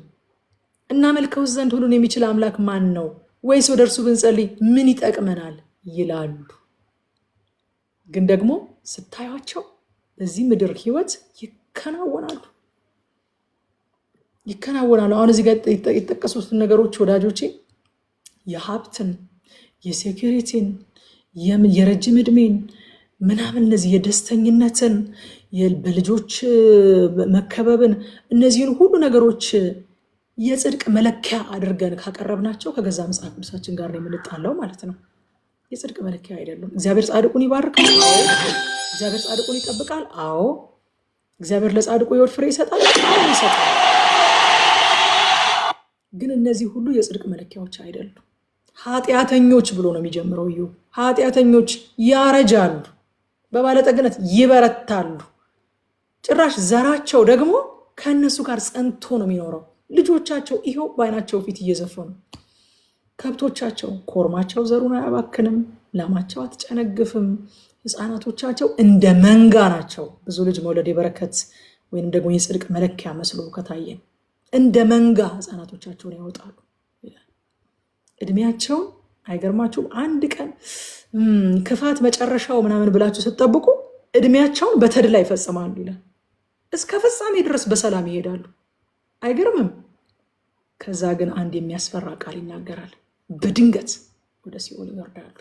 እናመልከው ዘንድ ሁሉን የሚችል አምላክ ማን ነው? ወይስ ወደ እርሱ ብንጸልይ ምን ይጠቅመናል ይላሉ። ግን ደግሞ ስታዩቸው በዚህ ምድር ህይወት ይከናወናሉ። አሁን እዚህ ጋር የተጠቀሱትን ነገሮች ወዳጆቼ የሀብትን፣ የሴኩሪቲን፣ የረጅም ዕድሜን ምናምን እነዚህ የደስተኝነትን፣ በልጆች መከበብን፣ እነዚህን ሁሉ ነገሮች የጽድቅ መለኪያ አድርገን ካቀረብናቸው ከገዛ መጽሐፍ ቅዱሳችን ጋር ነው የምንጣለው ማለት ነው። የጽድቅ መለኪያ አይደሉም። እግዚአብሔር ጻድቁን ይባርካል። አዎ። እግዚአብሔር ጻድቁን ይጠብቃል። አዎ። እግዚአብሔር ለጻድቁ የወድ ፍሬ ይሰጣል። አዎ ይሰጣል። ግን እነዚህ ሁሉ የጽድቅ መለኪያዎች አይደሉም። ኃጢአተኞች ብሎ ነው የሚጀምረው። ኃጢአተኞች ያረጃሉ፣ በባለጠግነት ይበረታሉ። ጭራሽ ዘራቸው ደግሞ ከእነሱ ጋር ጸንቶ ነው የሚኖረው። ልጆቻቸው ይኸው በዓይናቸው ፊት እየዘፈኑ፣ ከብቶቻቸው ኮርማቸው ዘሩን አያባክንም፣ ላማቸው አትጨነግፍም፣ ሕፃናቶቻቸው እንደ መንጋ ናቸው። ብዙ ልጅ መውለድ የበረከት ወይም ደግሞ የጽድቅ መለኪያ መስሎ ከታየን እንደ መንጋ ሕፃናቶቻቸውን ያወጣሉ። እድሜያቸውን አይገርማችሁም? አንድ ቀን ክፋት መጨረሻው ምናምን ብላችሁ ስትጠብቁ እድሜያቸውን በተድላ ይፈጽማሉ ይላል። እስከ ፍጻሜ ድረስ በሰላም ይሄዳሉ። አይገርምም? ከዛ ግን አንድ የሚያስፈራ ቃል ይናገራል። በድንገት ወደ ሲኦል ይወርዳሉ።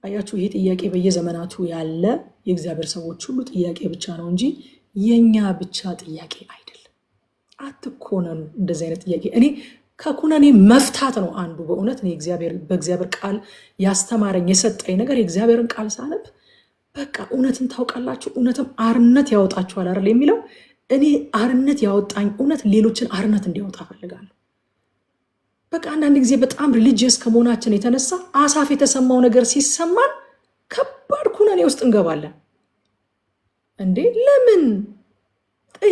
አያችሁ፣ ይሄ ጥያቄ በየዘመናቱ ያለ የእግዚአብሔር ሰዎች ሁሉ ጥያቄ ብቻ ነው እንጂ የኛ ብቻ ጥያቄ አይደለም። አትኮነኑ። እንደዚህ አይነት ጥያቄ እኔ ከኩነኔ መፍታት ነው አንዱ። በእውነት በእግዚአብሔር ቃል ያስተማረኝ የሰጠኝ ነገር የእግዚአብሔርን ቃል ሳነብ በቃ እውነትን ታውቃላችሁ፣ እውነትም አርነት ያወጣችኋል አይደል የሚለው። እኔ አርነት ያወጣኝ እውነት ሌሎችን አርነት እንዲያወጣ ፈልጋለሁ። በቃ አንዳንድ ጊዜ በጣም ሪሊጂየስ ከመሆናችን የተነሳ አሳፍ የተሰማው ነገር ሲሰማን ከባድ ኩነኔ ውስጥ እንገባለን። እንዴ ለምን?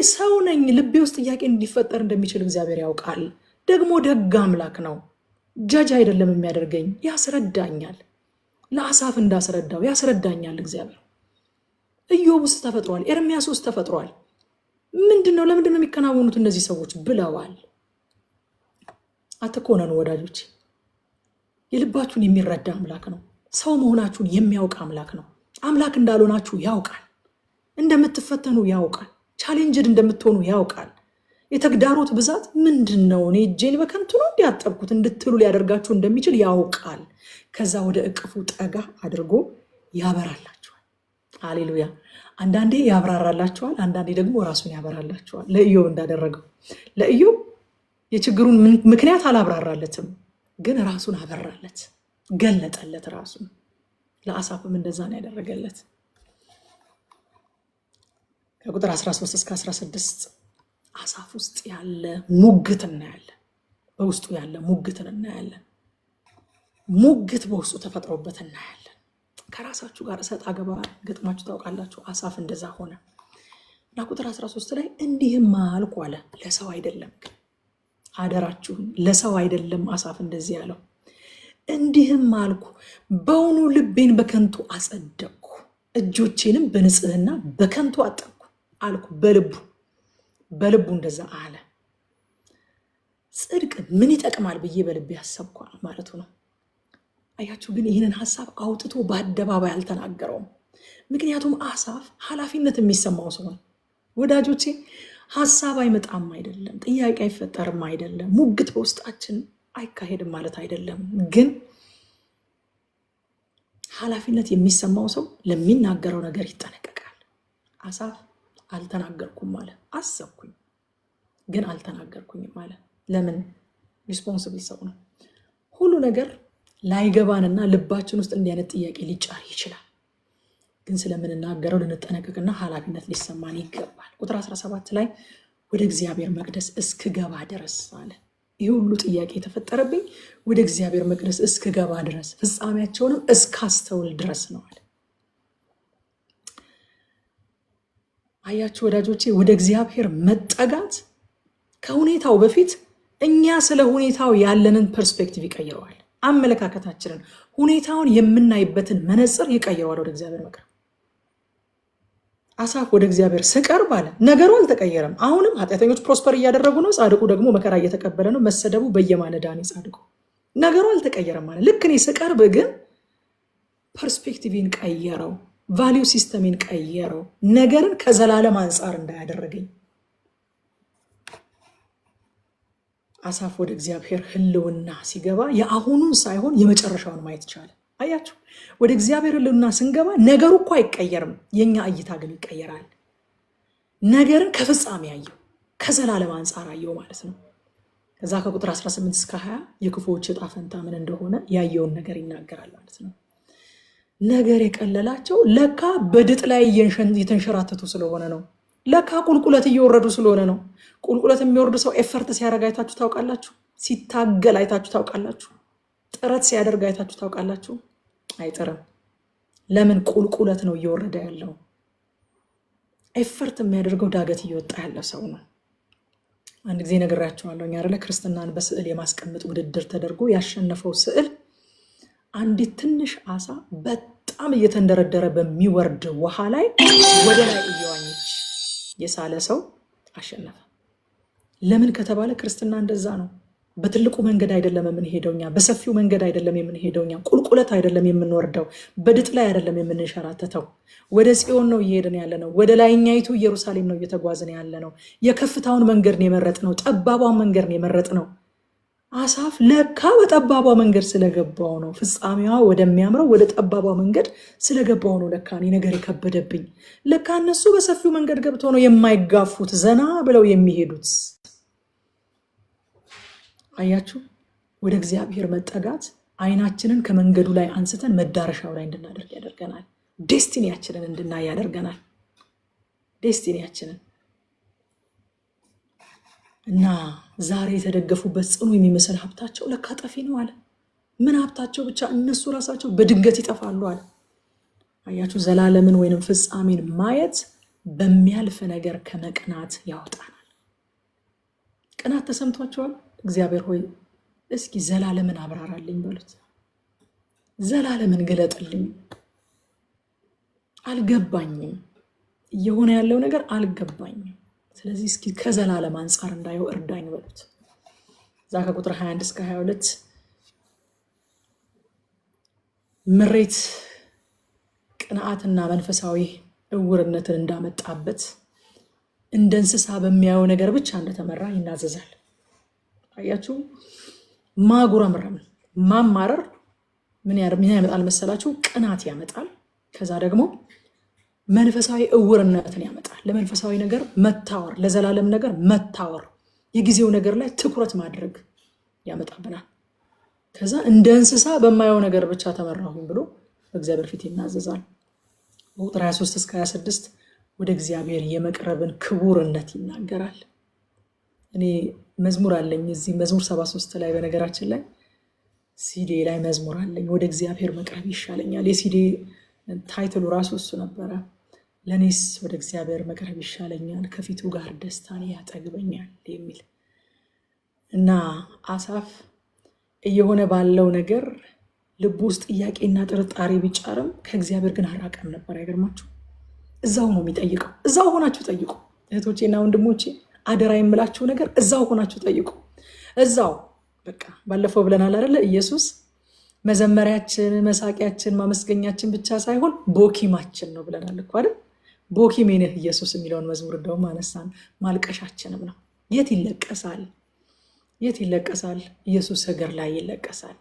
ሰው ነኝ። ልቤ ውስጥ ጥያቄ እንዲፈጠር እንደሚችል እግዚአብሔር ያውቃል። ደግሞ ደግ አምላክ ነው። ጃጅ አይደለም የሚያደርገኝ፣ ያስረዳኛል። ለአሳፍ እንዳስረዳው ያስረዳኛል እግዚአብሔር። ኢዮብ ውስጥ ተፈጥሯል፣ ኤርሚያስ ውስጥ ተፈጥሯል። ምንድነው? ለምንድነው የሚከናወኑት እነዚህ ሰዎች ብለዋል። አትኮነኑ ወዳጆች። የልባችሁን የሚረዳ አምላክ ነው። ሰው መሆናችሁን የሚያውቅ አምላክ ነው። አምላክ እንዳልሆናችሁ ያውቃል። እንደምትፈተኑ ያውቃል። ቻሌንጅድ እንደምትሆኑ ያውቃል። የተግዳሮት ብዛት ምንድን ነው? እኔ እጄን በከንቱ ነው እንዲያጠብኩት እንድትሉ ሊያደርጋችሁ እንደሚችል ያውቃል። ከዛ ወደ እቅፉ ጠጋ አድርጎ ያበራላችኋል። ሃሌሉያ። አንዳንዴ ያብራራላችኋል፣ አንዳንዴ ደግሞ ራሱን ያበራላችኋል። ለኢዮብ እንዳደረገው። ለኢዮብ የችግሩን ምክንያት አላብራራለትም፣ ግን ራሱን አበራለት፣ ገለጠለት ራሱን። ለአሳፍም እንደዛ ነው ያደረገለት። ከቁጥር 13 እስከ 16 አሳፍ ውስጥ ያለ ሙግት እናያለን። በውስጡ ያለ ሙግትን እናያለን። ሙግት በውስጡ ተፈጥሮበት እናያለን። ከራሳችሁ ጋር እሰጥ አገባ ገጥማችሁ ታውቃላችሁ? አሳፍ እንደዛ ሆነ እና ቁጥር 13 ላይ እንዲህም አልኩ አለ። ለሰው አይደለም ግን አደራችሁን፣ ለሰው አይደለም አሳፍ እንደዚህ ያለው። እንዲህም አልኩ፣ በውኑ ልቤን በከንቱ አጸደቅኩ፣ እጆቼንም በንጽህና በከንቱ አጠብኩ አልኩ። በልቡ እንደዛ አለ። ጽድቅ ምን ይጠቅማል ብዬ በልቤ ያሰብኩ ማለቱ ነው። አያችሁ፣ ግን ይህንን ሀሳብ አውጥቶ በአደባባይ አልተናገረውም። ምክንያቱም አሳፍ ኃላፊነት የሚሰማው ሰው ነው። ወዳጆቼ፣ ሀሳብ አይመጣም አይደለም፣ ጥያቄ አይፈጠርም አይደለም፣ ሙግት በውስጣችን አይካሄድም ማለት አይደለም። ግን ኃላፊነት የሚሰማው ሰው ለሚናገረው ነገር ይጠነቀቃል። አሳፍ አልተናገርኩም አለ። አሰብኩኝ ግን አልተናገርኩኝም አለ። ለምን? ሪስፖንሲብል ሰው ነው። ሁሉ ነገር ላይገባንና ልባችን ውስጥ እንዲህ አይነት ጥያቄ ሊጫር ይችላል። ግን ስለምንናገረው ልንጠነቀቅና ኃላፊነት ሊሰማን ይገባል። ቁጥር 17 ላይ ወደ እግዚአብሔር መቅደስ እስክገባ ድረስ አለ። ይህ ሁሉ ጥያቄ የተፈጠረብኝ ወደ እግዚአብሔር መቅደስ እስክገባ ድረስ፣ ፍጻሜያቸውንም እስካስተውል ድረስ ነው አለ። አያችሁ ወዳጆቼ፣ ወደ እግዚአብሔር መጠጋት ከሁኔታው በፊት እኛ ስለ ሁኔታው ያለንን ፐርስፔክቲቭ ይቀይረዋል። አመለካከታችንን፣ ሁኔታውን የምናይበትን መነጽር ይቀይረዋል። ወደ እግዚአብሔር መቅረብ። አሳፍ ወደ እግዚአብሔር ስቀርብ አለ ነገሩ አልተቀየረም። አሁንም ኃጢአተኞች ፕሮስፐር እያደረጉ ነው፣ ጻድቁ ደግሞ መከራ እየተቀበለ ነው። መሰደቡ በየማለዳ ነው ጻድቁ። ነገሩ አልተቀየረም ማለት ልክ እኔ ስቀርብ ግን ፐርስፔክቲቭን ቀየረው፣ ቫሊዩ ሲስተሚን ቀየረው፣ ነገርን ከዘላለም አንጻር እንዳያደረገኝ። አሳፍ ወደ እግዚአብሔር ህልውና ሲገባ የአሁኑን ሳይሆን የመጨረሻውን ማየት ቻለ። አያችሁ፣ ወደ እግዚአብሔር ህልውና ስንገባ ነገሩ እኮ አይቀየርም፣ የኛ እይታ ግን ይቀየራል። ነገርን ከፍጻሜ አየው፣ ከዘላለም አንጻር አየው ማለት ነው። ከዛ ከቁጥር 18 እስከ 20 የክፉዎች ዕጣ ፈንታ ምን እንደሆነ ያየውን ነገር ይናገራል ማለት ነው። ነገር የቀለላቸው ለካ በድጥ ላይ የተንሸራተቱ ስለሆነ ነው። ለካ ቁልቁለት እየወረዱ ስለሆነ ነው። ቁልቁለት የሚወርዱ ሰው ኤፈርት ሲያደርግ አይታችሁ ታውቃላችሁ? ሲታገል አይታችሁ ታውቃላችሁ? ጥረት ሲያደርግ አይታችሁ ታውቃላችሁ? አይጥርም። ለምን? ቁልቁለት ነው እየወረደ ያለው። ኤፈርት የሚያደርገው ዳገት እየወጣ ያለ ሰው ነው። አንድ ጊዜ ነግራችኋለሁ። እኛ አይደለ ክርስትናን በስዕል የማስቀመጥ ውድድር ተደርጎ ያሸነፈው ስዕል አንዲት ትንሽ አሳ በጣም እየተንደረደረ በሚወርድ ውሃ ላይ ወደ ላይ እየዋኘች የሳለ ሰው አሸነፈ። ለምን ከተባለ ክርስትና እንደዛ ነው። በትልቁ መንገድ አይደለም የምንሄደው እኛ፣ በሰፊው መንገድ አይደለም የምንሄደው እኛ፣ ቁልቁለት አይደለም የምንወርደው፣ በድጥ ላይ አይደለም የምንሸራተተው። ወደ ጽዮን ነው እየሄድን ያለ ነው። ወደ ላይኛይቱ ኢየሩሳሌም ነው እየተጓዝን ያለ ነው። የከፍታውን መንገድ ነው የመረጥ ነው። ጠባቧን መንገድ ነው የመረጥ ነው። አሳፍ ለካ በጠባቧ መንገድ ስለገባው ነው፣ ፍጻሜዋ ወደሚያምረው ወደ ጠባቧ መንገድ ስለገባው ነው። ለካ እኔ ነገር የከበደብኝ። ለካ እነሱ በሰፊው መንገድ ገብተው ነው የማይጋፉት፣ ዘና ብለው የሚሄዱት። አያችሁ፣ ወደ እግዚአብሔር መጠጋት አይናችንን ከመንገዱ ላይ አንስተን መዳረሻው ላይ እንድናደርግ ያደርገናል። ዴስቲኒያችንን እንድናይ ያደርገናል። ዴስቲኒያችንን እና ዛሬ የተደገፉበት ጽኑ የሚመስል ሀብታቸው ለካ ጠፊ ነው አለ። ምን ሀብታቸው ብቻ፣ እነሱ ራሳቸው በድንገት ይጠፋሉ አለ። አያችሁ፣ ዘላለምን ወይንም ፍጻሜን ማየት በሚያልፍ ነገር ከመቅናት ያወጣናል። ቅናት ተሰምቷቸዋል? እግዚአብሔር ሆይ እስኪ ዘላለምን አብራራልኝ በሉት። ዘላለምን ግለጥልኝ፣ አልገባኝም፣ እየሆነ ያለው ነገር አልገባኝም። ስለዚህ እስኪ ከዘላለም አንጻር እንዳየው እርዳኝ በሉት። እዛ ከቁጥር 21 እስከ 22 ምሬት ቅንዓትና መንፈሳዊ እውርነትን እንዳመጣበት እንደ እንስሳ በሚያየው ነገር ብቻ እንደተመራ ይናዘዛል። አያችሁ፣ ማጉረምረም ማማረር ምን ያመጣል መሰላችሁ? ቅናት ያመጣል። ከዛ ደግሞ መንፈሳዊ እውርነትን ያመጣል። ለመንፈሳዊ ነገር መታወር፣ ለዘላለም ነገር መታወር፣ የጊዜው ነገር ላይ ትኩረት ማድረግ ያመጣብናል። ከዛ እንደ እንስሳ በማየው ነገር ብቻ ተመራሁኝ ብሎ በእግዚአብሔር ፊት ይናዘዛል። ቁጥር 23 እስከ 26 ወደ እግዚአብሔር የመቅረብን ክቡርነት ይናገራል። እኔ መዝሙር አለኝ እዚህ መዝሙር 73 ላይ በነገራችን ላይ ሲዲ ላይ መዝሙር አለኝ፣ ወደ እግዚአብሔር መቅረብ ይሻለኛል። የሲዲ ታይትሉ ራሱ እሱ ነበረ። ለኔስ ወደ እግዚአብሔር መቅረብ ይሻለኛል፣ ከፊቱ ጋር ደስታን ያጠግበኛል የሚል እና አሳፍ እየሆነ ባለው ነገር ልብ ውስጥ ጥያቄና ጥርጣሬ ቢጫርም ከእግዚአብሔር ግን አራቀም ነበር። አይገርማችሁ? እዛው ነው የሚጠይቀው። እዛው ሆናችሁ ጠይቁ እህቶቼና ወንድሞቼ፣ አደራ የምላችሁ ነገር እዛው ሆናችሁ ጠይቁ። እዛው በቃ ባለፈው ብለናል አይደለ? ኢየሱስ መዘመሪያችን፣ መሳቂያችን፣ ማመስገኛችን ብቻ ሳይሆን ቦኪማችን ነው ብለናል እኮ አይደል? ቦኪሜ ነህ ኢየሱስ የሚለውን መዝሙር እንደውም አነሳን። ማልቀሻችንም ነው። የት ይለቀሳል? የት ይለቀሳል? ኢየሱስ እግር ላይ ይለቀሳል።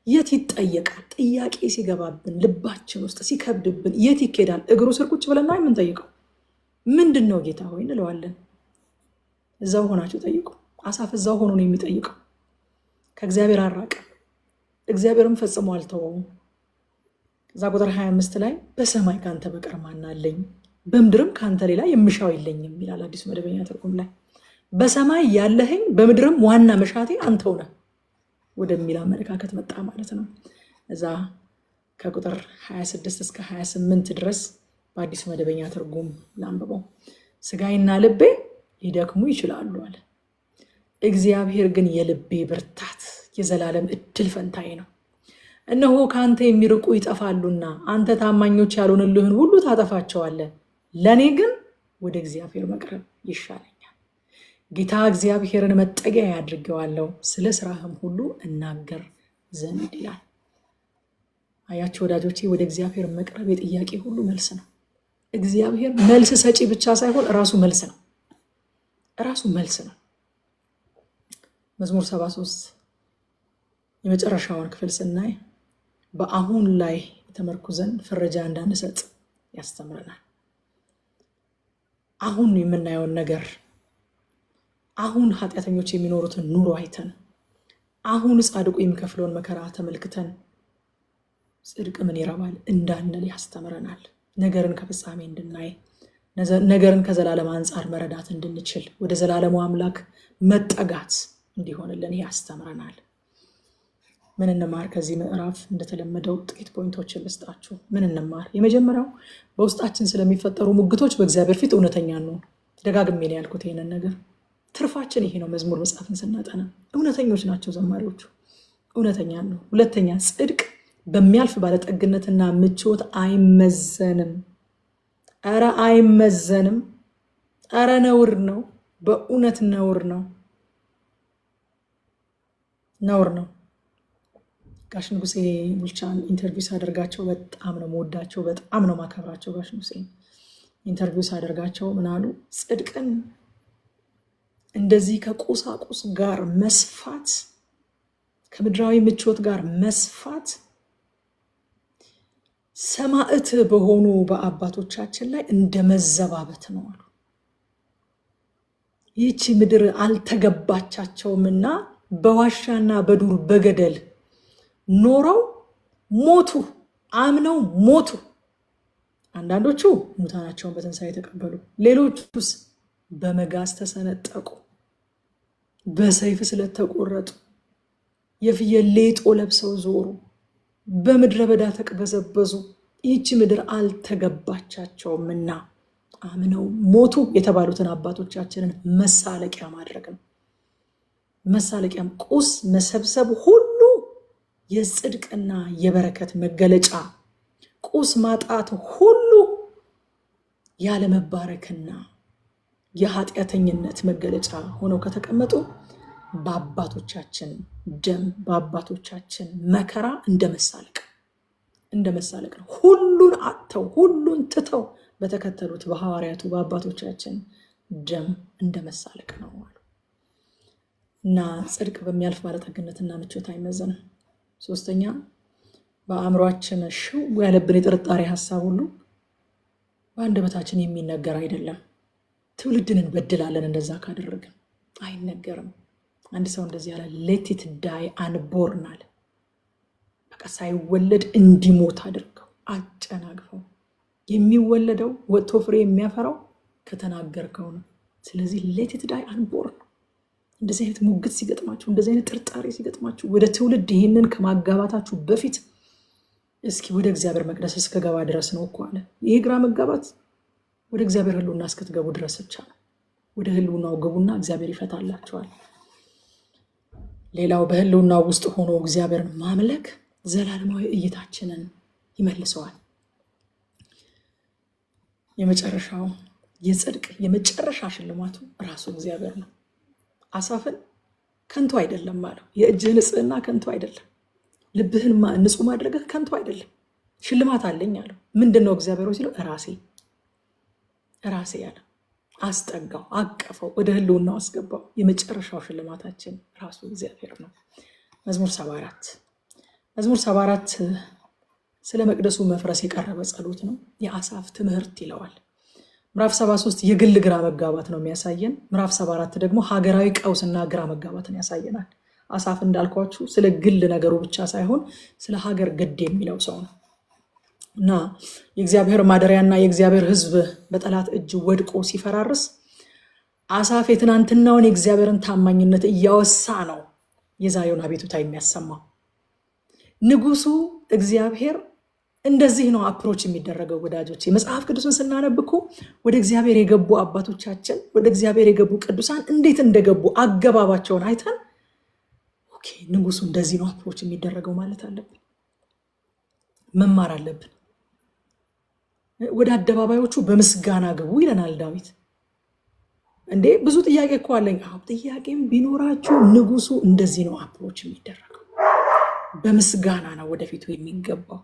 የት ይጠየቃል? ጥያቄ ሲገባብን ልባችን ውስጥ ሲከብድብን የት ይኬዳል? እግሩ ስር ቁጭ ብለን ነው የምንጠይቀው። ምንድን ነው ጌታ ሆይ እንለዋለን። እዛው ሆናችሁ ጠይቁ። አሳፍ እዛው ሆኖ ነው የሚጠይቀው። ከእግዚአብሔር አራቀ፣ እግዚአብሔርም ፈጽሞ አልተወውም። እዛ ቁጥር 25 ላይ በሰማይ ካንተ በቀር ማን አለኝ፣ በምድርም ካንተ ሌላ የምሻው የለኝም ይላል አዲሱ መደበኛ ትርጉም ላይ። በሰማይ ያለህኝ በምድርም ዋና መሻቴ አንተው ነህ ወደሚል አመለካከት መጣ ማለት ነው። እዛ ከቁጥር 26 እስከ 28 ድረስ በአዲሱ መደበኛ ትርጉም ላንብበው። ስጋይና ልቤ ሊደክሙ ይችላሉ አለ፣ እግዚአብሔር ግን የልቤ ብርታት የዘላለም እድል ፈንታዬ ነው። እነሆ ከአንተ የሚርቁ ይጠፋሉና አንተ ታማኞች ያልሆኑልህን ሁሉ ታጠፋቸዋለህ። ለእኔ ግን ወደ እግዚአብሔር መቅረብ ይሻለኛል። ጌታ እግዚአብሔርን መጠጊያ ያድርገዋለሁ፣ ስለ ስራህም ሁሉ እናገር ዘንድ ይላል። አያችሁ ወዳጆቼ፣ ወደ እግዚአብሔር መቅረብ የጥያቄ ሁሉ መልስ ነው። እግዚአብሔር መልስ ሰጪ ብቻ ሳይሆን እራሱ መልስ ነው። እራሱ መልስ ነው። መዝሙር 73 የመጨረሻውን ክፍል ስናይ በአሁን ላይ ተመርኩዘን ፍረጃ እንዳንሰጥ ያስተምረናል። አሁን የምናየውን ነገር፣ አሁን ኃጢአተኞች የሚኖሩትን ኑሮ አይተን፣ አሁን ጻድቁ የሚከፍለውን መከራ ተመልክተን ጽድቅ ምን ይረባል እንዳንል ያስተምረናል። ነገርን ከፍጻሜ እንድናይ፣ ነገርን ከዘላለም አንጻር መረዳት እንድንችል፣ ወደ ዘላለሙ አምላክ መጠጋት እንዲሆንልን ያስተምረናል። ምን እንማር ከዚህ ምዕራፍ? እንደተለመደው ጥቂት ፖይንቶችን ልስጣችሁ። ምን እንማር? የመጀመሪያው በውስጣችን ስለሚፈጠሩ ሙግቶች በእግዚአብሔር ፊት እውነተኛ ነው። ደጋግሜ ነው ያልኩት ይሄንን ነገር። ትርፋችን ይሄ ነው። መዝሙር መጽሐፍን ስናጠና እውነተኞች ናቸው ዘማሪዎቹ፣ እውነተኛ ነው። ሁለተኛ፣ ጽድቅ በሚያልፍ ባለጠግነትና ምቾት አይመዘንም። ኧረ አይመዘንም። ኧረ ነውር ነው። በእውነት ነውር ነው። ነውር ነው። ጋሽ ንጉሴ ሙልቻን ኢንተርቪው ሳደርጋቸው በጣም ነው መወዳቸው፣ በጣም ነው ማከብራቸው። ጋሽ ንጉሴ ኢንተርቪው ሳደርጋቸው ምን አሉ? ጽድቅን እንደዚህ ከቁሳቁስ ጋር መስፋት፣ ከምድራዊ ምቾት ጋር መስፋት ሰማዕት በሆኑ በአባቶቻችን ላይ እንደ መዘባበት ነው አሉ። ይህቺ ምድር አልተገባቻቸውምና በዋሻና በዱር በገደል ኖረው ሞቱ፣ አምነው ሞቱ። አንዳንዶቹ ሙታናቸውን በትንሣኤ ተቀበሉ፣ ሌሎቹስ በመጋዝ ተሰነጠቁ፣ በሰይፍ ስለተቆረጡ፣ የፍየል ሌጦ ለብሰው ዞሩ፣ በምድረ በዳ ተቅበዘበዙ። ይህች ምድር አልተገባቻቸውምና አምነው ሞቱ የተባሉትን አባቶቻችንን መሳለቂያ ማድረግ ነው። መሳለቂያም ቁስ መሰብሰብ ሁሉ የጽድቅና የበረከት መገለጫ፣ ቁስ ማጣት ሁሉ ያለመባረክና የኃጢአተኝነት መገለጫ ሆነው ከተቀመጡ በአባቶቻችን ደም በአባቶቻችን መከራ እንደመሳለቅ ነው። ሁሉን አጥተው ሁሉን ትተው በተከተሉት በሐዋርያቱ በአባቶቻችን ደም እንደመሳለቅ ነው አሉ እና ጽድቅ በሚያልፍ ባለጠግነትና ምቾት አይመዘንም። ሶስተኛ በአእምሯችን ሽው ያለብን የጥርጣሬ ሀሳብ ሁሉ በአንደበታችን የሚነገር አይደለም። ትውልድን እንበድላለን እንደዛ ካደረግን። አይነገርም። አንድ ሰው እንደዚህ ያለ ሌት ኢት ዳይ አንቦርን አለ። በቃ ሳይወለድ እንዲሞት አድርገው አጨናግፈው። የሚወለደው ወጥቶ ፍሬ የሚያፈራው ከተናገርከው ነው። ስለዚህ ሌት ኢት ዳይ አንቦርን። እንደዚህ አይነት ሙግት ሲገጥማችሁ፣ እንደዚህ አይነት ጥርጣሬ ሲገጥማችሁ ወደ ትውልድ ይህንን ከማጋባታችሁ በፊት እስኪ ወደ እግዚአብሔር መቅደስ እስከገባ ድረስ ነው እኮ አለ። ይሄ ግራ መጋባት ወደ እግዚአብሔር ህልውና እስክትገቡ ድረስ ብቻ ነው። ወደ ህልውናው ግቡና እግዚአብሔር ይፈታላችኋል። ሌላው በህልውናው ውስጥ ሆኖ እግዚአብሔርን ማምለክ ዘላለማዊ እይታችንን ይመልሰዋል። የመጨረሻው የጽድቅ የመጨረሻ ሽልማቱ ራሱ እግዚአብሔር ነው። አሳፍን ከንቱ አይደለም አለው። የእጅህ ንጽህና ከንቱ አይደለም፣ ልብህን ንጹህ ማድረግህ ከንቱ አይደለም፣ ሽልማት አለኝ አለው። ምንድነው እግዚአብሔር ሲለው ራሴ ያለ አስጠጋው፣ አቀፈው፣ ወደ ህልውናው አስገባው። የመጨረሻው ሽልማታችን ራሱ እግዚአብሔር ነው። መዝሙር 74 ስለ መቅደሱ መፍረስ የቀረበ ጸሎት ነው። የአሳፍ ትምህርት ይለዋል። ምዕራፍ 73 የግል ግራ መጋባት ነው የሚያሳየን። ምዕራፍ 74 ደግሞ ሀገራዊ ቀውስና ግራ መጋባትን ያሳየናል። አሳፍ እንዳልኳችሁ ስለ ግል ነገሩ ብቻ ሳይሆን ስለ ሀገር ግድ የሚለው ሰው ነው እና የእግዚአብሔር ማደሪያና የእግዚአብሔር ሕዝብ በጠላት እጅ ወድቆ ሲፈራርስ አሳፍ የትናንትናውን የእግዚአብሔርን ታማኝነት እያወሳ ነው የዛሬውን አቤቱታ የሚያሰማው። ንጉሱ እግዚአብሔር እንደዚህ ነው አፕሮች የሚደረገው። ወዳጆች የመጽሐፍ ቅዱስን ስናነብ እኮ ወደ እግዚአብሔር የገቡ አባቶቻችን፣ ወደ እግዚአብሔር የገቡ ቅዱሳን እንዴት እንደገቡ አገባባቸውን አይተን ኦኬ ንጉሱ እንደዚህ ነው አፕሮች የሚደረገው ማለት አለብን፣ መማር አለብን። ወደ አደባባዮቹ በምስጋና ግቡ ይለናል ዳዊት። እንዴ ብዙ ጥያቄ እኮ አለኝ። ጥያቄም ቢኖራችሁ ንጉሱ እንደዚህ ነው አፕሮች የሚደረገው፣ በምስጋና ነው ወደፊቱ የሚገባው።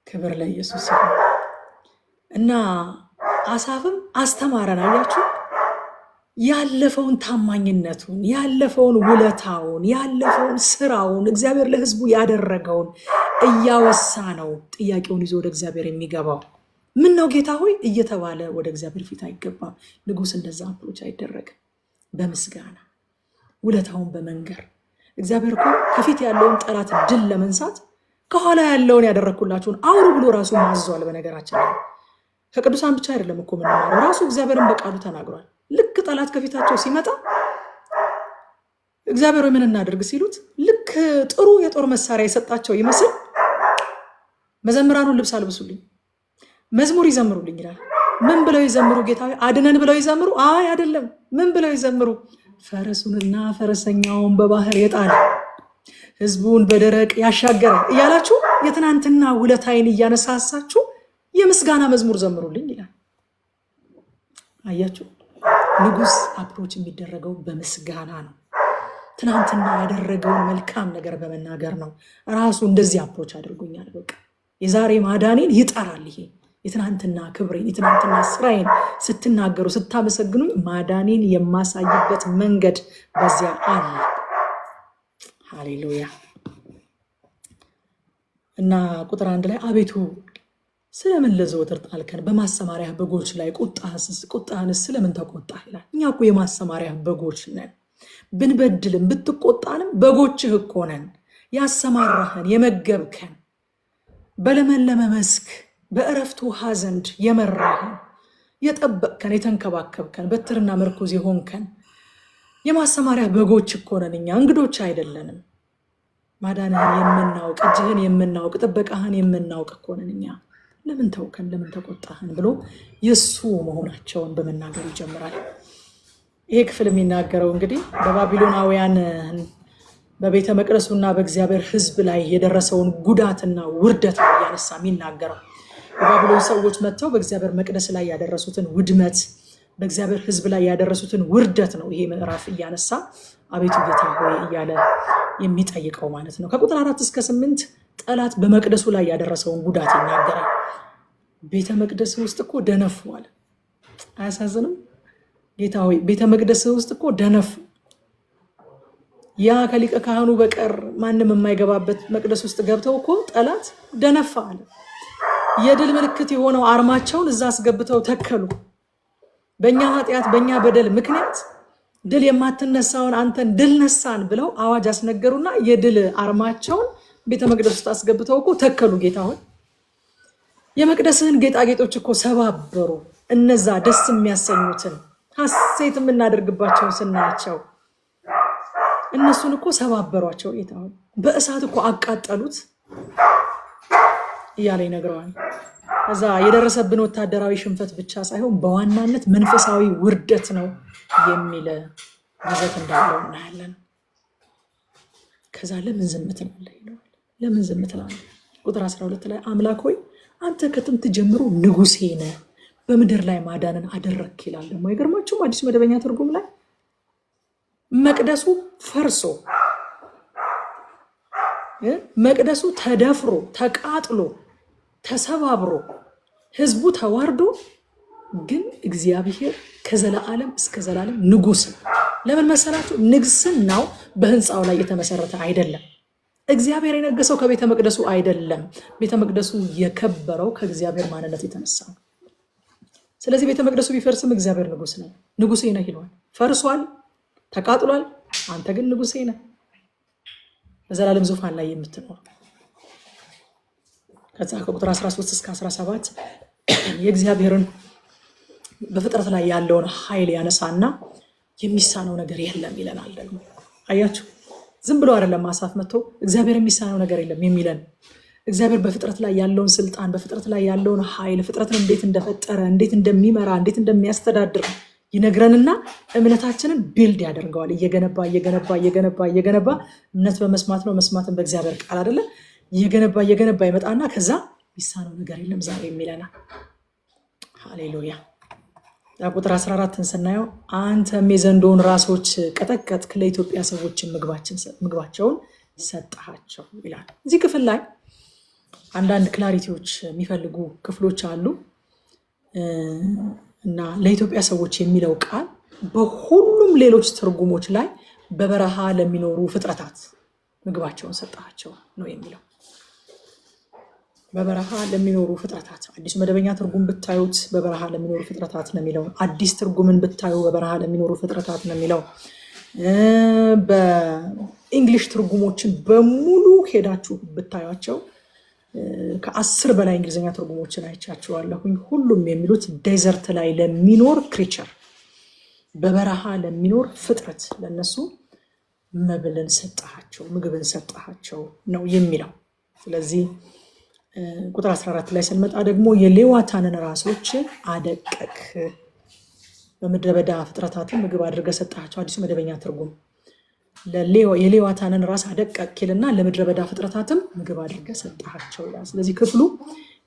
ክብር ለኢየሱስ ይሁን እና አሳፍም አስተማረን። አያችሁ ያለፈውን ታማኝነቱን፣ ያለፈውን ውለታውን፣ ያለፈውን ስራውን እግዚአብሔር ለሕዝቡ ያደረገውን እያወሳ ነው ጥያቄውን ይዞ ወደ እግዚአብሔር የሚገባው። ምን ነው ጌታ ሆይ እየተባለ ወደ እግዚአብሔር ፊት አይገባም። ንጉስ እንደዛ አፕሮች አይደረግም። በምስጋና ውለታውን በመንገር እግዚአብሔር እኮ ከፊት ያለውን ጠላት ድል ለመንሳት ከኋላ ያለውን ያደረግኩላችሁን አውሩ ብሎ ራሱ ማዟል። በነገራችን ላይ ከቅዱሳን ብቻ አይደለም እኮ የምንማረው፣ ራሱ እግዚአብሔርን በቃሉ ተናግሯል። ልክ ጠላት ከፊታቸው ሲመጣ እግዚአብሔር ምን እናድርግ ሲሉት ልክ ጥሩ የጦር መሳሪያ የሰጣቸው ይመስል መዘምራኑን ልብስ አልብሱልኝ፣ መዝሙር ይዘምሩልኝ ይላል። ምን ብለው ይዘምሩ? ጌታ አድነን ብለው ይዘምሩ? አይ አይደለም። ምን ብለው ይዘምሩ? ፈረሱንና ፈረሰኛውን በባህር የጣለ ህዝቡን በደረቅ ያሻገረ እያላችሁ የትናንትና ውለታይን እያነሳሳችሁ የምስጋና መዝሙር ዘምሩልኝ ይላል። አያችሁ ንጉስ አፕሮች የሚደረገው በምስጋና ነው። ትናንትና ያደረገውን መልካም ነገር በመናገር ነው። ራሱ እንደዚህ አፕሮች አድርጎኛል፣ በቃ የዛሬ ማዳኔን ይጠራል። ይሄ የትናንትና ክብሬን፣ የትናንትና ስራዬን ስትናገሩ ስታመሰግኑኝ ማዳኔን የማሳይበት መንገድ በዚያ አለ። ሃሌሉያ። እና ቁጥር 1 ላይ አቤቱ ስለምን ለዘወትር ጣልከን? በማሰማሪያ በጎች ላይ ቁጣህንስ ስለምን ተቆጣህ ይላል። እኛ እኮ የማሰማሪያ በጎች ነን። ብንበድልም ብትቆጣንም በጎችህ እኮ ነን። ያሰማራህን የመገብከን፣ በለመለመ መስክ በእረፍት ውሃ ዘንድ የመራህን፣ የጠበቅከን፣ የተንከባከብከን፣ በትርና ምርኩዝ የሆንከን የማሰማሪያ በጎች እኮ ነን። እኛ እንግዶች አይደለንም። ማዳንህን የምናውቅ፣ እጅህን የምናውቅ፣ ጥበቃህን የምናውቅ እኮ ነን እኛ። ለምን ተውከን? ለምን ተቆጣህን? ብሎ የእሱ መሆናቸውን በመናገር ይጀምራል። ይሄ ክፍል የሚናገረው እንግዲህ በባቢሎናውያን በቤተ መቅደሱና በእግዚአብሔር ሕዝብ ላይ የደረሰውን ጉዳትና ውርደት ነው እያነሳ የሚናገረው። የባቢሎን ሰዎች መጥተው በእግዚአብሔር መቅደስ ላይ ያደረሱትን ውድመት፣ በእግዚአብሔር ሕዝብ ላይ ያደረሱትን ውርደት ነው ይሄ ምዕራፍ እያነሳ አቤቱ ጌታ ሆይ እያለ የሚጠይቀው ማለት ነው። ከቁጥር 4 እስከ 8 ጠላት በመቅደሱ ላይ ያደረሰውን ጉዳት ይናገራል። ቤተ መቅደስ ውስጥ እኮ ደነፉዋል። አያሳዝንም? ጌታ ሆይ ቤተ መቅደስ ውስጥ እኮ ደነፉ። ያ ከሊቀ ካህኑ በቀር ማንም የማይገባበት መቅደስ ውስጥ ገብተው እኮ ጠላት ደነፋ አለ። የድል ምልክት የሆነው አርማቸውን እዛ አስገብተው ተከሉ። በእኛ ኃጢአት በእኛ በደል ምክንያት ድል የማትነሳውን አንተን ድል ነሳን ብለው አዋጅ አስነገሩና የድል አርማቸውን ቤተ መቅደስ ውስጥ አስገብተው እኮ ተከሉ። ጌታ ሆይ የመቅደስህን ጌጣጌጦች እኮ ሰባበሩ። እነዛ ደስ የሚያሰኙትን ሐሴት የምናደርግባቸውን ስናያቸው እነሱን እኮ ሰባበሯቸው። ጌታ ሆይ በእሳት እኮ አቃጠሉት እያለ ይነግረዋል። ከዛ የደረሰብን ወታደራዊ ሽንፈት ብቻ ሳይሆን በዋናነት መንፈሳዊ ውርደት ነው የሚል ይዘት እንዳለው እናያለን። ከዛ ለምን ዝም ትላለህ ይለዋል። ለምን ዝም ትላለህ? ቁጥር 12 ላይ አምላክ ሆይ አንተ ከጥንት ጀምሮ ንጉሴ ነህ፣ በምድር ላይ ማዳንን አደረግክ ይላል። ደግሞ አይገርማችሁም? አዲስ መደበኛ ትርጉም ላይ መቅደሱ ፈርሶ መቅደሱ ተደፍሮ ተቃጥሎ ተሰባብሮ ህዝቡ ተዋርዶ ግን እግዚአብሔር ከዘላለም እስከ ዘላለም ንጉስ ነው። ለምን መሰላችሁ? ንግስናው በህንፃው ላይ የተመሰረተ አይደለም። እግዚአብሔር የነገሰው ከቤተ መቅደሱ አይደለም። ቤተ መቅደሱ የከበረው ከእግዚአብሔር ማንነት የተነሳ ነው። ስለዚህ ቤተ መቅደሱ ቢፈርስም እግዚአብሔር ንጉስ ነው። ንጉሴ ነህ ይለዋል። ፈርሷል፣ ተቃጥሏል፣ አንተ ግን ንጉሴ ነህ፣ በዘላለም ዙፋን ላይ የምትኖር። ከዛ ከቁጥር 13 እስከ 17 የእግዚአብሔርን በፍጥረት ላይ ያለውን ኃይል ያነሳና የሚሳነው ነገር የለም ይለናል። ደግሞ አያችሁ፣ ዝም ብሎ አይደለም አሳፍ መጥቶ እግዚአብሔር የሚሳነው ነገር የለም የሚለን። እግዚአብሔር በፍጥረት ላይ ያለውን ስልጣን፣ በፍጥረት ላይ ያለውን ኃይል፣ ፍጥረትን እንዴት እንደፈጠረ፣ እንዴት እንደሚመራ፣ እንዴት እንደሚያስተዳድር ይነግረንና እምነታችንን ቢልድ ያደርገዋል። እየገነባ እየገነባ እየገነባ እየገነባ እምነት በመስማት ነው፣ መስማትን በእግዚአብሔር ቃል አይደለ? እየገነባ እየገነባ ይመጣና ከዛ ሚሳነው ነገር የለም ዛሬ የሚለናል። ሃሌሉያ። ቁጥር 14ን ስናየው አንተም የዘንዶውን ራሶች ቀጠቀጥክ፣ ለኢትዮጵያ ሰዎችን ምግባቸውን ሰጠሃቸው ይላል። እዚህ ክፍል ላይ አንዳንድ ክላሪቲዎች የሚፈልጉ ክፍሎች አሉ እና ለኢትዮጵያ ሰዎች የሚለው ቃል በሁሉም ሌሎች ትርጉሞች ላይ በበረሃ ለሚኖሩ ፍጥረታት ምግባቸውን ሰጠሃቸው ነው የሚለው። በበረሃ ለሚኖሩ ፍጥረታት አዲሱ መደበኛ ትርጉም ብታዩት በበረሃ ለሚኖሩ ፍጥረታት ነው የሚለው። አዲስ ትርጉምን ብታዩ በበረሃ ለሚኖሩ ፍጥረታት ነው የሚለው። በእንግሊሽ ትርጉሞችን በሙሉ ሄዳችሁ ብታዩቸው ከ10 በላይ እንግሊዝኛ ትርጉሞችን አይቻችኋለሁኝ። ሁሉም የሚሉት ዴዘርት ላይ ለሚኖር ክሪቸር፣ በበረሃ ለሚኖር ፍጥረት ለነሱ መብልን ሰጠሃቸው፣ ምግብን ሰጠሃቸው ነው የሚለው። ስለዚህ ቁጥር 14 ላይ ስንመጣ ደግሞ የሌዋታንን ራሶች አደቀክ፣ በምድረ በዳ ፍጥረታትን ምግብ አድርገህ ሰጠሃቸው። አዲሱ መደበኛ ትርጉም የሌዋታንን ራስ አደቀክ ይልና ለምድረ በዳ ፍጥረታትም ምግብ አድርገህ ሰጠሃቸው ይላል። ስለዚህ ክፍሉ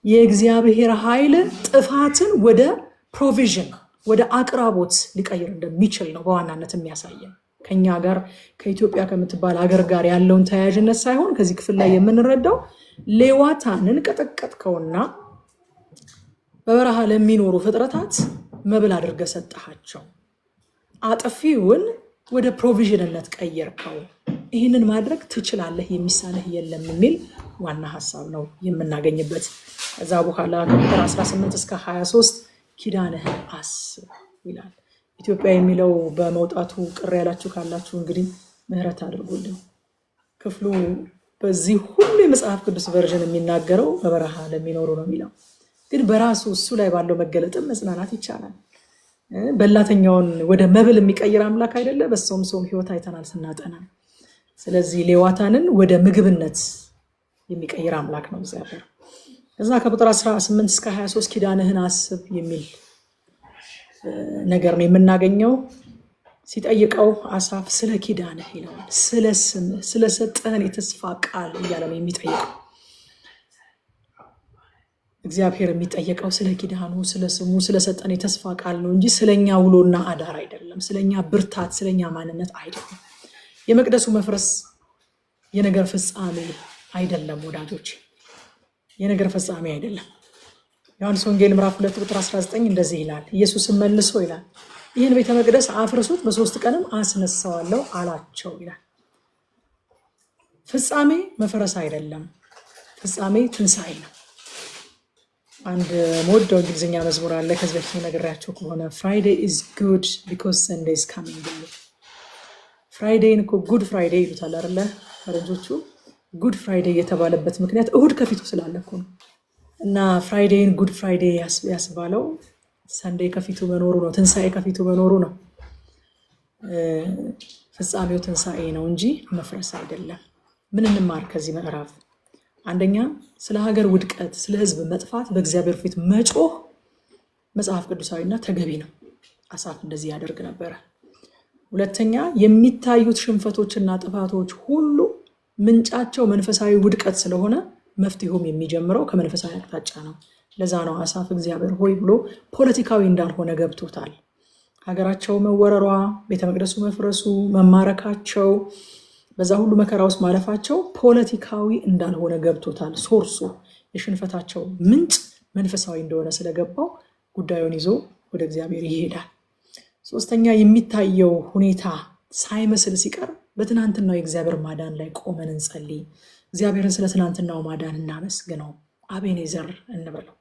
የእግዚአብሔር ኃይል ጥፋትን ወደ ፕሮቪዥን፣ ወደ አቅራቦት ሊቀይር እንደሚችል ነው በዋናነት የሚያሳየን። ከኛ ጋር ከኢትዮጵያ ከምትባል ሀገር ጋር ያለውን ተያያዥነት ሳይሆን ከዚህ ክፍል ላይ የምንረዳው ሌዋታንን ቀጠቀጥከውና በበረሃ ለሚኖሩ ፍጥረታት መብል አድርገህ ሰጠሃቸው፣ አጥፊውን ወደ ፕሮቪዥንነት ቀየርከው። ይህንን ማድረግ ትችላለህ፣ የሚሳነህ የለም የሚል ዋና ሀሳብ ነው የምናገኝበት። ከዛ በኋላ ከቁጥር 18 እስከ 23 ኪዳንህን አስብ ይላል። ኢትዮጵያ የሚለው በመውጣቱ ቅር ያላችሁ ካላችሁ እንግዲህ ምህረት አድርጉልኝ። ክፍሉ በዚህ ሁሉ የመጽሐፍ ቅዱስ ቨርዥን የሚናገረው በበረሃ ለሚኖሩ ነው የሚለው፣ ግን በራሱ እሱ ላይ ባለው መገለጥም መጽናናት ይቻላል። በላተኛውን ወደ መብል የሚቀይር አምላክ አይደለ? በሰውም ሰውም ህይወት አይተናል ስናጠና። ስለዚህ ሌዋታንን ወደ ምግብነት የሚቀይር አምላክ ነው እግዚአብሔር። ከዛ ከቁጥር 18 እስከ 23 ኪዳንህን አስብ የሚል ነገር ነው የምናገኘው። ሲጠይቀው አሳፍ ስለ ኪዳንህ ይለዋል፣ ስለ ስምህ፣ ስለሰጠህን የተስፋ ቃል እያለ ነው የሚጠይቀው። እግዚአብሔር የሚጠየቀው ስለ ኪዳኑ፣ ስለ ስሙ፣ ስለሰጠን የተስፋ ቃል ነው እንጂ ስለኛ ውሎና አዳር አይደለም። ስለኛ ብርታት፣ ስለኛ ማንነት አይደለም። የመቅደሱ መፍረስ የነገር ፍጻሜ አይደለም ወዳጆች፣ የነገር ፍጻሜ አይደለም። ዮሐንስ ወንጌል ምዕራፍ 2 ቁጥር 19 እንደዚህ ይላል። ኢየሱስም መልሶ ይላል ይህን ቤተ መቅደስ አፍርሱት በ3 ቀንም አስነሳዋለሁ አላቸው ይላል። ፍጻሜ መፍረስ አይደለም፣ ፍጻሜ ትንሣኤ ነው። አንድ ሞደው እንግሊዝኛ መዝሙር አለ፣ ከዚህ በፊት ነግሬያቸው ከሆነ ፍራይዴይ ኢዝ ጉድ ቢኮዝ ሰንዴይ ኢዝ ካሚንግ። ፍራይዴይን እኮ ጉድ ፍራይዴይ ይሉታል አይደለ ፈረንጆቹ። ጉድ ፍራይዴይ የተባለበት ምክንያት እሁድ ከፊቱ ስላለ እኮ ነው። እና ፍራይዴይን ጉድ ፍራይዴይ ያስባለው ሰንዴይ ከፊቱ መኖሩ ነው፣ ትንሣኤ ከፊቱ መኖሩ ነው። ፍጻሜው ትንሣኤ ነው እንጂ መፍረስ አይደለም። ምን እንማር ከዚህ ምዕራፍ? አንደኛ ስለ ሀገር ውድቀት፣ ስለ ሕዝብ መጥፋት በእግዚአብሔር ፊት መጮህ መጽሐፍ ቅዱሳዊና ተገቢ ነው። አሳፍ እንደዚህ ያደርግ ነበረ። ሁለተኛ የሚታዩት ሽንፈቶችና ጥፋቶች ሁሉ ምንጫቸው መንፈሳዊ ውድቀት ስለሆነ መፍትሄውም የሚጀምረው ከመንፈሳዊ አቅጣጫ ነው። ለዛ ነው አሳፍ እግዚአብሔር ሆይ ብሎ ፖለቲካዊ እንዳልሆነ ገብቶታል። ሀገራቸው መወረሯ፣ ቤተ መቅደሱ መፍረሱ፣ መማረካቸው፣ በዛ ሁሉ መከራ ውስጥ ማለፋቸው ፖለቲካዊ እንዳልሆነ ገብቶታል። ሶርሱ የሽንፈታቸው ምንጭ መንፈሳዊ እንደሆነ ስለገባው ጉዳዩን ይዞ ወደ እግዚአብሔር ይሄዳል። ሶስተኛ የሚታየው ሁኔታ ሳይመስል ሲቀር በትናንትናው የእግዚአብሔር ማዳን ላይ ቆመን እንጸልይ። እግዚአብሔርን ስለ ትናንትናው ማዳን እናመስግነው፣ አቤኔዘር እንበለው።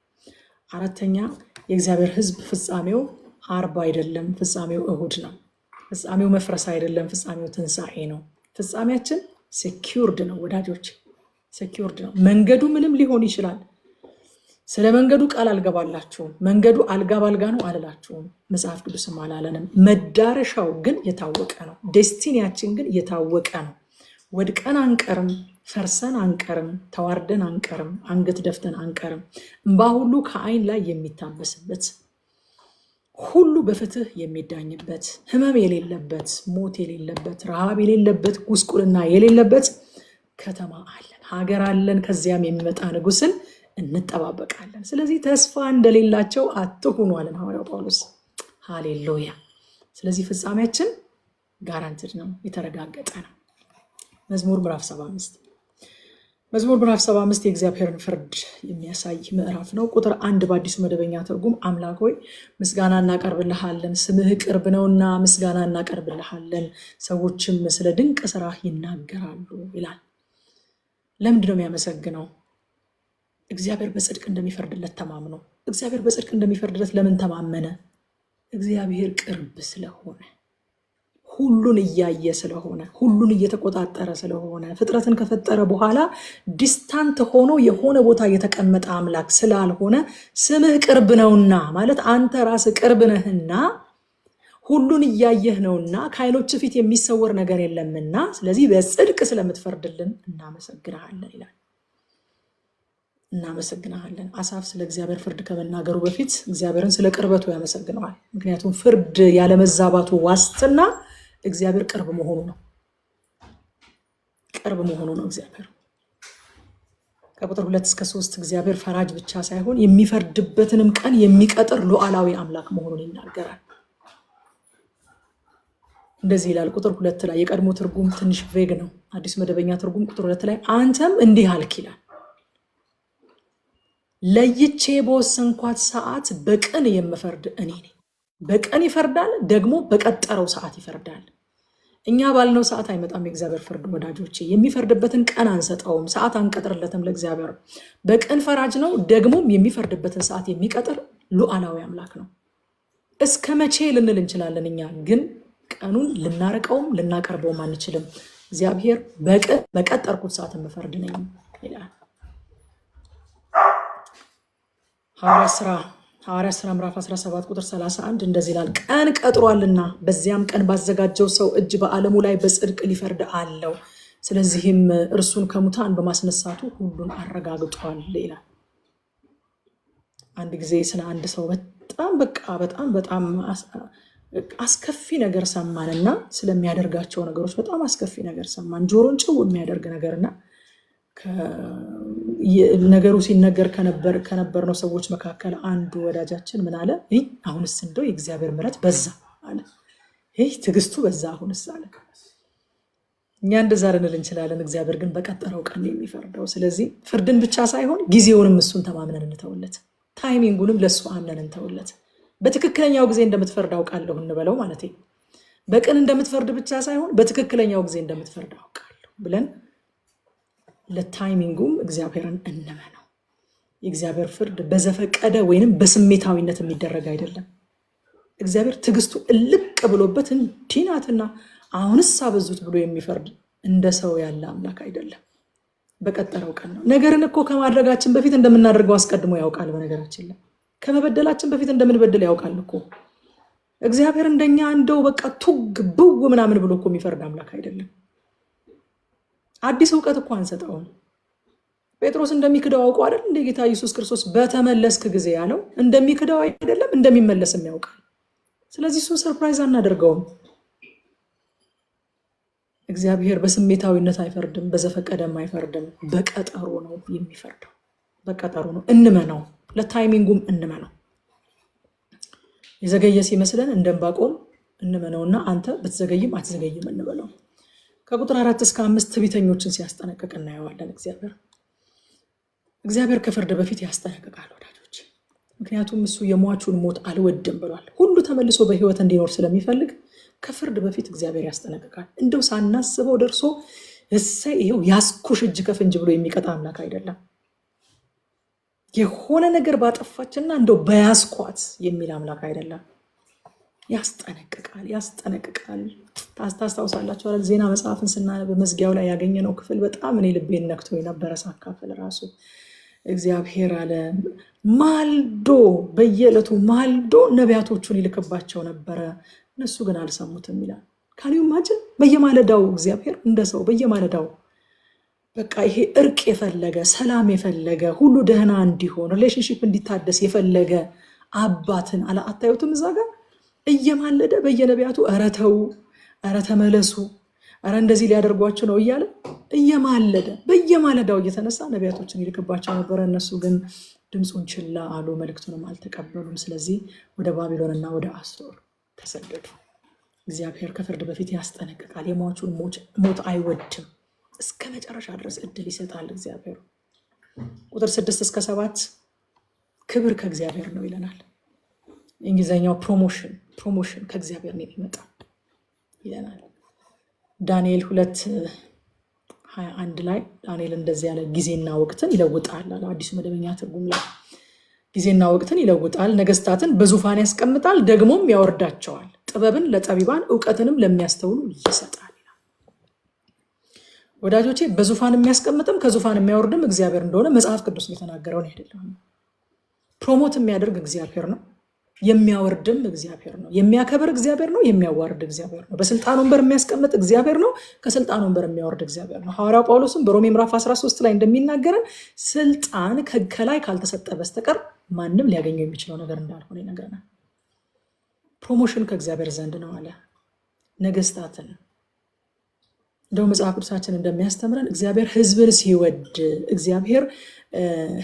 አራተኛ የእግዚአብሔር ሕዝብ ፍጻሜው አርብ አይደለም፣ ፍጻሜው እሁድ ነው። ፍጻሜው መፍረስ አይደለም፣ ፍጻሜው ትንሣኤ ነው። ፍጻሜያችን ሴኪውርድ ነው ወዳጆች፣ ሴኪውርድ ነው። መንገዱ ምንም ሊሆን ይችላል። ስለ መንገዱ ቃል አልገባላችሁም። መንገዱ አልጋ ባልጋ ነው አልላችሁም፣ መጽሐፍ ቅዱስም አላለንም። መዳረሻው ግን የታወቀ ነው። ዴስቲኒያችን ግን የታወቀ ነው። ወድቀን አንቀርም፣ ፈርሰን አንቀርም፣ ተዋርደን አንቀርም፣ አንገት ደፍተን አንቀርም። እንባ ሁሉ ከዓይን ላይ የሚታበስበት፣ ሁሉ በፍትህ የሚዳኝበት፣ ህመም የሌለበት፣ ሞት የሌለበት፣ ረሃብ የሌለበት፣ ጉስቁልና የሌለበት ከተማ አለን፣ ሀገር አለን። ከዚያም የሚመጣ ንጉስን እንጠባበቃለን። ስለዚህ ተስፋ እንደሌላቸው አትሁኑ አለን ሐዋርያው ጳውሎስ። ሃሌሉያ። ስለዚህ ፍጻሜያችን ጋራንትድ ነው፣ የተረጋገጠ ነው። መዝሙር ምዕራፍ 75 መዝሙር ምዕራፍ 75 የእግዚአብሔርን ፍርድ የሚያሳይ ምዕራፍ ነው። ቁጥር 1 በአዲሱ መደበኛ ትርጉም አምላክ ሆይ ምስጋና እናቀርብልሃለን፣ ስምህ ቅርብ ነውና ምስጋና እናቀርብልሃለን፣ ሰዎችም ስለ ድንቅ ስራህ ይናገራሉ ይላል። ለምንድን ነው የሚያመሰግነው? እግዚአብሔር በጽድቅ እንደሚፈርድለት ተማምኖ። እግዚአብሔር በጽድቅ እንደሚፈርድለት ለምን ተማመነ? እግዚአብሔር ቅርብ ስለሆነ፣ ሁሉን እያየ ስለሆነ፣ ሁሉን እየተቆጣጠረ ስለሆነ፣ ፍጥረትን ከፈጠረ በኋላ ዲስታንት ሆኖ የሆነ ቦታ የተቀመጠ አምላክ ስላልሆነ ስምህ ቅርብ ነውና ማለት አንተ ራስህ ቅርብ ነህና ሁሉን እያየህ ነውና ከዓይኖች ፊት የሚሰወር ነገር የለምና ስለዚህ በጽድቅ ስለምትፈርድልን እናመሰግናለን ይላል። እናመሰግናለን። አሳፍ ስለ እግዚአብሔር ፍርድ ከመናገሩ በፊት እግዚአብሔርን ስለ ቅርበቱ ያመሰግነዋል። ምክንያቱም ፍርድ ያለመዛባቱ ዋስትና እግዚአብሔር ቅርብ መሆኑ ነው። ቅርብ መሆኑ ነው እግዚአብሔር። ከቁጥር 2 እስከ 3 እግዚአብሔር ፈራጅ ብቻ ሳይሆን የሚፈርድበትንም ቀን የሚቀጥር ሉዓላዊ አምላክ መሆኑን ይናገራል። እንደዚህ ይላል ቁጥር 2 ላይ። የቀድሞ ትርጉም ትንሽ ቬግ ነው። አዲስ መደበኛ ትርጉም ቁጥር 2 ላይ አንተም እንዲህ አልክ ይላል፣ ለይቼ በወሰንኳት ሰዓት በቀን የምፈርድ እኔ ነኝ። በቀን ይፈርዳል፣ ደግሞ በቀጠረው ሰዓት ይፈርዳል። እኛ ባልነው ሰዓት አይመጣም የእግዚአብሔር ፍርድ ወዳጆቼ። የሚፈርድበትን ቀን አንሰጠውም፣ ሰዓት አንቀጥርለትም ለእግዚአብሔር። በቀን ፈራጅ ነው፣ ደግሞም የሚፈርድበትን ሰዓት የሚቀጥር ሉዓላዊ አምላክ ነው። እስከ መቼ ልንል እንችላለን እኛ፣ ግን ቀኑን ልናርቀውም ልናቀርበውም አንችልም። እግዚአብሔር በቀጠርኩት ሰዓት የምፈርድ ነኝ ይላል። ሐዋርያ ሥራ ምዕራፍ 17 ቁጥር 31 እንደዚህ ይላል፣ ቀን ቀጥሯልና በዚያም ቀን ባዘጋጀው ሰው እጅ በዓለሙ ላይ በጽድቅ ሊፈርድ አለው። ስለዚህም እርሱን ከሙታን በማስነሳቱ ሁሉን አረጋግጧል ይላል። አንድ ጊዜ ስለ አንድ ሰው በጣም አስከፊ ነገር ሰማንና ስለሚያደርጋቸው ነገሮች በጣም አስከፊ ነገር ሰማን፣ ጆሮን ጭው የሚያደርግ ነገርና ነገሩ ሲነገር ከነበር ነው ሰዎች መካከል አንዱ ወዳጃችን ምን አለ? አሁንስ እንደው የእግዚአብሔር ምሕረት በዛ አለ። ትዕግስቱ በዛ አሁንስ አለ። እኛ እንደዛ ልንል እንችላለን። እግዚአብሔር ግን በቀጠረው ቀን የሚፈርደው። ስለዚህ ፍርድን ብቻ ሳይሆን ጊዜውንም እሱን ተማምነን እንተውለት፣ ታይሚንጉንም ለእሱ አምነን እንተውለት። በትክክለኛው ጊዜ እንደምትፈርድ አውቃለሁ እንበለው ማለት በቅን እንደምትፈርድ ብቻ ሳይሆን በትክክለኛው ጊዜ እንደምትፈርድ አውቃለሁ ብለን ለታይሚንጉም እግዚአብሔርን እንመነው። የእግዚአብሔር ፍርድ በዘፈቀደ ወይንም በስሜታዊነት የሚደረግ አይደለም። እግዚአብሔር ትዕግስቱ እልቅ ብሎበት እንዲህ ናትና አሁንስ አበዙት ብሎ የሚፈርድ እንደ ሰው ያለ አምላክ አይደለም። በቀጠረው ቀን ነው። ነገርን እኮ ከማድረጋችን በፊት እንደምናደርገው አስቀድሞ ያውቃል። በነገራችን ላይ ከመበደላችን በፊት እንደምንበድል ያውቃል እኮ እግዚአብሔር። እንደኛ እንደው በቃ ቱግ ብው ምናምን ብሎ እኮ የሚፈርድ አምላክ አይደለም። አዲስ እውቀት እኮ አንሰጠውም። ጴጥሮስ እንደሚክደው አውቆ አይደል እንደ ጌታ ኢየሱስ ክርስቶስ በተመለስክ ጊዜ ያለው እንደሚክደው አይደለም እንደሚመለስም ያውቃል። ስለዚህ እሱን ሰርፕራይዝ አናደርገውም። እግዚአብሔር በስሜታዊነት አይፈርድም፣ በዘፈቀደም አይፈርድም። በቀጠሮ ነው የሚፈርደው። በቀጠሮ ነው። እንመነው፣ ለታይሚንጉም እንመነው። የዘገየ ሲመስለን እንደ ዕንባቆም እንመነውና አንተ ብትዘገይም አትዘገይም እንበለው። ከቁጥር 4 እስከ 5 ትዕቢተኞችን ሲያስጠነቅቅ እናየዋለን። እግዚአብሔር ከፍርድ በፊት ያስጠነቅቃል ወዳጆች። ምክንያቱም እሱ የሟቹን ሞት አልወድም ብሏል። ሁሉ ተመልሶ በሕይወት እንዲኖር ስለሚፈልግ ከፍርድ በፊት እግዚአብሔር ያስጠነቅቃል። እንደው ሳናስበው ደርሶ እሰይ ይሄው ያስኩሽ እጅ ከፍንጅ ብሎ የሚቀጣ አምላክ አይደለም። የሆነ ነገር ባጠፋችና እንደው በያስኳት የሚል አምላክ አይደለም። ያስጠነቅቃል። ታስታውሳላችሁ አይደል? ዜና መጽሐፍን ስናነብ በመዝጊያው ላይ ያገኘነው ክፍል በጣም እኔ ልቤን ነክቶ የነበረ ሳካፍል ራሱ እግዚአብሔር አለ ማልዶ በየዕለቱ ማልዶ ነቢያቶቹን ይልክባቸው ነበረ፣ እነሱ ግን አልሰሙትም ይላል። ካኒው ማጅን በየማለዳው እግዚአብሔር እንደ ሰው በየማለዳው በቃ ይሄ እርቅ የፈለገ ሰላም የፈለገ ሁሉ ደህና እንዲሆን ሪሌሽንሺፕ እንዲታደስ የፈለገ አባትን አታዩትም? እዛ ጋር እየማለደ በየነቢያቱ ኧረ ተው፣ ኧረ ተመለሱ፣ ኧረ እንደዚህ ሊያደርጓቸው ነው እያለ እየማለደ በየማለዳው እየተነሳ ነቢያቶችን ይልክባቸው ነበረ። እነሱ ግን ድምፁን ችላ አሉ፣ መልእክቱንም አልተቀበሉም። ስለዚህ ወደ ባቢሎንና ወደ አሶር ተሰደዱ። እግዚአብሔር ከፍርድ በፊት ያስጠነቅቃል። የሟቹን ሞት አይወድም። እስከ መጨረሻ ድረስ እድል ይሰጣል እግዚአብሔር። ቁጥር 6 እስከ 7 ክብር ከእግዚአብሔር ነው ይለናል። እንግሊዝኛው ፕሮሞሽን ከእግዚአብሔር ነው የሚመጣው ይለናል። ዳንኤል 2:21 ላይ ዳንኤል እንደዚህ ያለ ጊዜና ወቅትን ይለውጣል አለ። አዲሱ መደበኛ ትርጉም ላይ ጊዜና ወቅትን ይለውጣል፣ ነገስታትን በዙፋን ያስቀምጣል፣ ደግሞም ያወርዳቸዋል፣ ጥበብን ለጠቢባን እውቀትንም ለሚያስተውሉ ይሰጣል። ወዳጆቼ በዙፋን የሚያስቀምጥም ከዙፋን የሚያወርድም እግዚአብሔር እንደሆነ መጽሐፍ ቅዱስ የተናገረውን አይደለም። ፕሮሞት የሚያደርግ እግዚአብሔር ነው፣ የሚያወርድም እግዚአብሔር ነው። የሚያከብር እግዚአብሔር ነው፣ የሚያዋርድ እግዚአብሔር ነው። በስልጣን ወንበር የሚያስቀምጥ እግዚአብሔር ነው፣ ከስልጣን ወንበር የሚያወርድ እግዚአብሔር ነው። ሐዋርያው ጳውሎስም በሮሜ ምዕራፍ 13 ላይ እንደሚናገረን ስልጣን ከላይ ካልተሰጠ በስተቀር ማንም ሊያገኘው የሚችለው ነገር እንዳልሆነ ይነግረናል። ፕሮሞሽን ከእግዚአብሔር ዘንድ ነው አለ። ነገስታትን እንደው መጽሐፍ ቅዱሳችን እንደሚያስተምረን እግዚአብሔር ሕዝብን ሲወድ እግዚአብሔር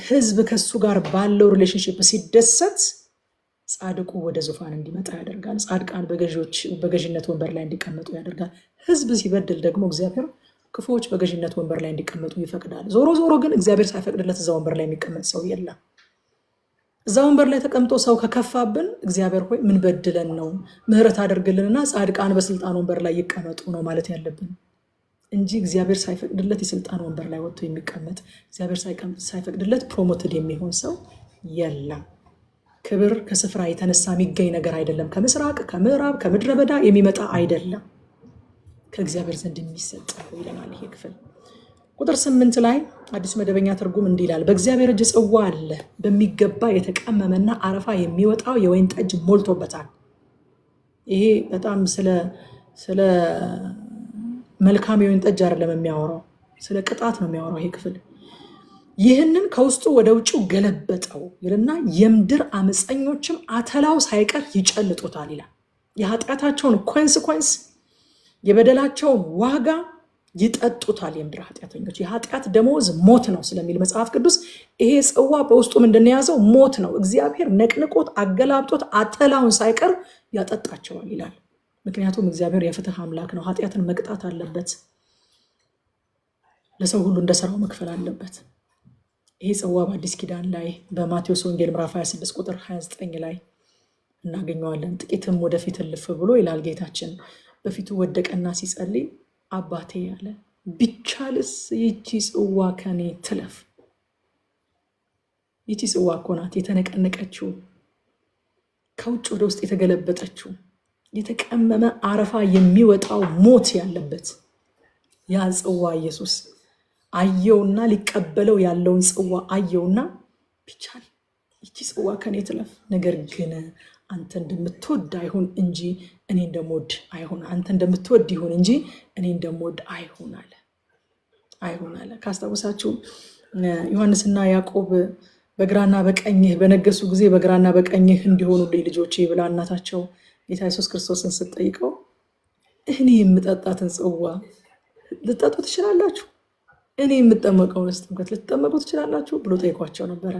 ሕዝብ ከሱ ጋር ባለው ሪሌሽንሽፕ ሲደሰት ጻድቁ ወደ ዙፋን እንዲመጣ ያደርጋል። ጻድቃን በገዥነት ወንበር ላይ እንዲቀመጡ ያደርጋል። ሕዝብ ሲበድል ደግሞ እግዚአብሔር ክፉዎች በገዥነት ወንበር ላይ እንዲቀመጡ ይፈቅዳል። ዞሮ ዞሮ ግን እግዚአብሔር ሳይፈቅድለት እዛ ወንበር ላይ የሚቀመጥ ሰው የለም። እዛ ወንበር ላይ ተቀምጦ ሰው ከከፋብን እግዚአብሔር ሆይ ምን በድለን ነው ምሕረት አድርግልንና ጻድቃን በስልጣን ወንበር ላይ ይቀመጡ ነው ማለት ያለብን እንጂ እግዚአብሔር ሳይፈቅድለት የስልጣን ወንበር ላይ ወጥቶ የሚቀመጥ እግዚአብሔር ሳይፈቅድለት ፕሮሞትድ የሚሆን ሰው የለም። ክብር ከስፍራ የተነሳ የሚገኝ ነገር አይደለም። ከምስራቅ፣ ከምዕራብ፣ ከምድረ በዳ የሚመጣ አይደለም። ከእግዚአብሔር ዘንድ የሚሰጥ ይለናል ይሄ ክፍል። ቁጥር 8 ላይ አዲሱ መደበኛ ትርጉም እንዲህ ይላል፣ በእግዚአብሔር እጅ ጽዋ አለ፣ በሚገባ የተቀመመና አረፋ የሚወጣው የወይን ጠጅ ሞልቶበታል። ይሄ በጣም ስለ መልካም የወይን ጠጅ አይደለም የሚያወራው፣ ስለ ቅጣት ነው የሚያወራው ይሄ ክፍል። ይህንን ከውስጡ ወደ ውጭው ገለበጠው ይልና የምድር አመፀኞችም አተላው ሳይቀር ይጨልጡታል ይላል። የኃጢአታቸውን ኮንስኮንስ የበደላቸውን ዋጋ ይጠጡታል የምድር ኃጢአተኞች። የኃጢአት ደመወዝ ሞት ነው ስለሚል መጽሐፍ ቅዱስ ይሄ ጽዋ በውስጡ ምንድን የያዘው? ሞት ነው። እግዚአብሔር ነቅንቆት አገላብጦት አጠላውን ሳይቀር ያጠጣቸዋል ይላል። ምክንያቱም እግዚአብሔር የፍትህ አምላክ ነው። ኃጢአትን መቅጣት አለበት። ለሰው ሁሉ እንደ ስራው መክፈል አለበት። ይሄ ጽዋ በአዲስ ኪዳን ላይ በማቴዎስ ወንጌል ምዕራፍ 26 ቁጥር 29 ላይ እናገኘዋለን። ጥቂትም ወደፊት እልፍ ብሎ ይላል ጌታችን በፊቱ ወደቀና ሲጸልይ አባቴ ያለ ቢቻልስ ይቺ ጽዋ ከኔ ትለፍ። ይቺ ጽዋ እኮ ናት የተነቀነቀችው፣ ከውጭ ወደ ውስጥ የተገለበጠችው፣ የተቀመመ አረፋ የሚወጣው ሞት ያለበት ያ ጽዋ ኢየሱስ አየውና ሊቀበለው ያለውን ጽዋ አየውና ቢቻል ይቺ ጽዋ ከኔ ትለፍ፣ ነገር ግን አንተ እንደምትወድ አይሁን እንጂ እኔ እንደምወድ አይሁን፣ አንተ እንደምትወድ ይሁን እንጂ እኔ እንደምወድ አይሁን አለ። ካስታወሳችሁ ዮሐንስና ያዕቆብ በግራና በቀኝህ በነገሱ ጊዜ በግራና በቀኝህ እንዲሆኑልኝ ልጆቼ ብላ እናታቸው ጌታ ኢየሱስ ክርስቶስን ስትጠይቀው እኔ የምጠጣትን ጽዋ ልጠጡ ትችላላችሁ? እኔ የምጠመቀውን ጥምቀት ልትጠመቁ ትችላላችሁ ብሎ ጠይቋቸው ነበረ።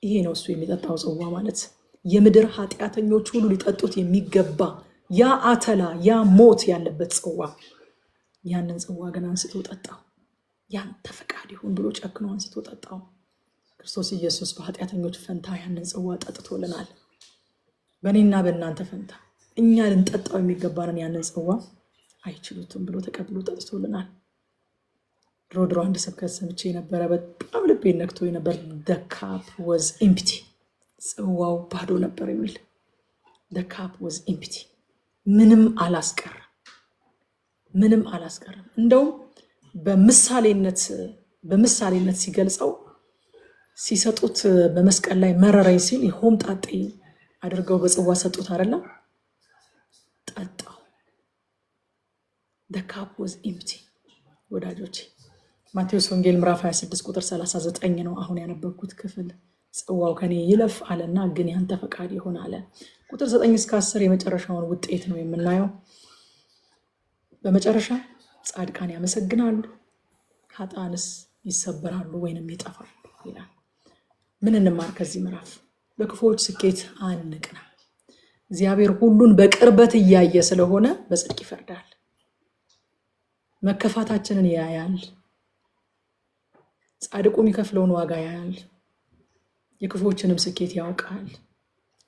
ይሄ ነው እሱ የሚጠጣው ጽዋ ማለት። የምድር ኃጢአተኞች ሁሉ ሊጠጡት የሚገባ ያ አተላ ያ ሞት ያለበት ጽዋ። ያንን ጽዋ ግን አንስቶ ጠጣው። ያንተ ፈቃድ ይሁን ብሎ ጨክኖ አንስቶ ጠጣው። ክርስቶስ ኢየሱስ በኃጢአተኞች ፈንታ ያንን ጽዋ ጠጥቶልናል። በእኔና በእናንተ ፈንታ እኛ ልንጠጣው የሚገባንን ያንን ጽዋ አይችሉትም ብሎ ተቀብሎ ጠጥቶልናል። ድሮ አንድ ስብከት ሰምቼ ነበረ፣ በጣም ልቤን ነክቶ ነበር። the cup was empty፣ ጽዋው ባዶ ነበር የሚል። the cup was empty፣ ምንም አላስቀረም። እንደውም በምሳሌነት ሲገልጸው ሲሰጡት በመስቀል ላይ መረረኝ ሲል ሆምጣጤ አድርገው በጽዋ ሰጡት አይደለም፣ ጠጣው። the cup was empty ወዳጆቼ። ማቴዎስ ወንጌል ምዕራፍ 26 ቁጥር 39 ነው አሁን ያነበብኩት ክፍል። ጽዋው ከኔ ይለፍ አለና ግን ያንተ ፈቃድ ይሁን አለ። ቁጥር 9 እስከ 10 የመጨረሻውን ውጤት ነው የምናየው። በመጨረሻ ጻድቃን ያመሰግናሉ፣ ኃጥአንስ ይሰበራሉ ወይንም ይጠፋሉ ይላል። ምን እንማር ከዚህ ምዕራፍ? በክፉዎች ስኬት አንቅና። እግዚአብሔር ሁሉን በቅርበት እያየ ስለሆነ በጽድቅ ይፈርዳል። መከፋታችንን ያያል። ጻድቁ የሚከፍለውን ዋጋ ያያል። የክፉዎችንም ስኬት ያውቃል።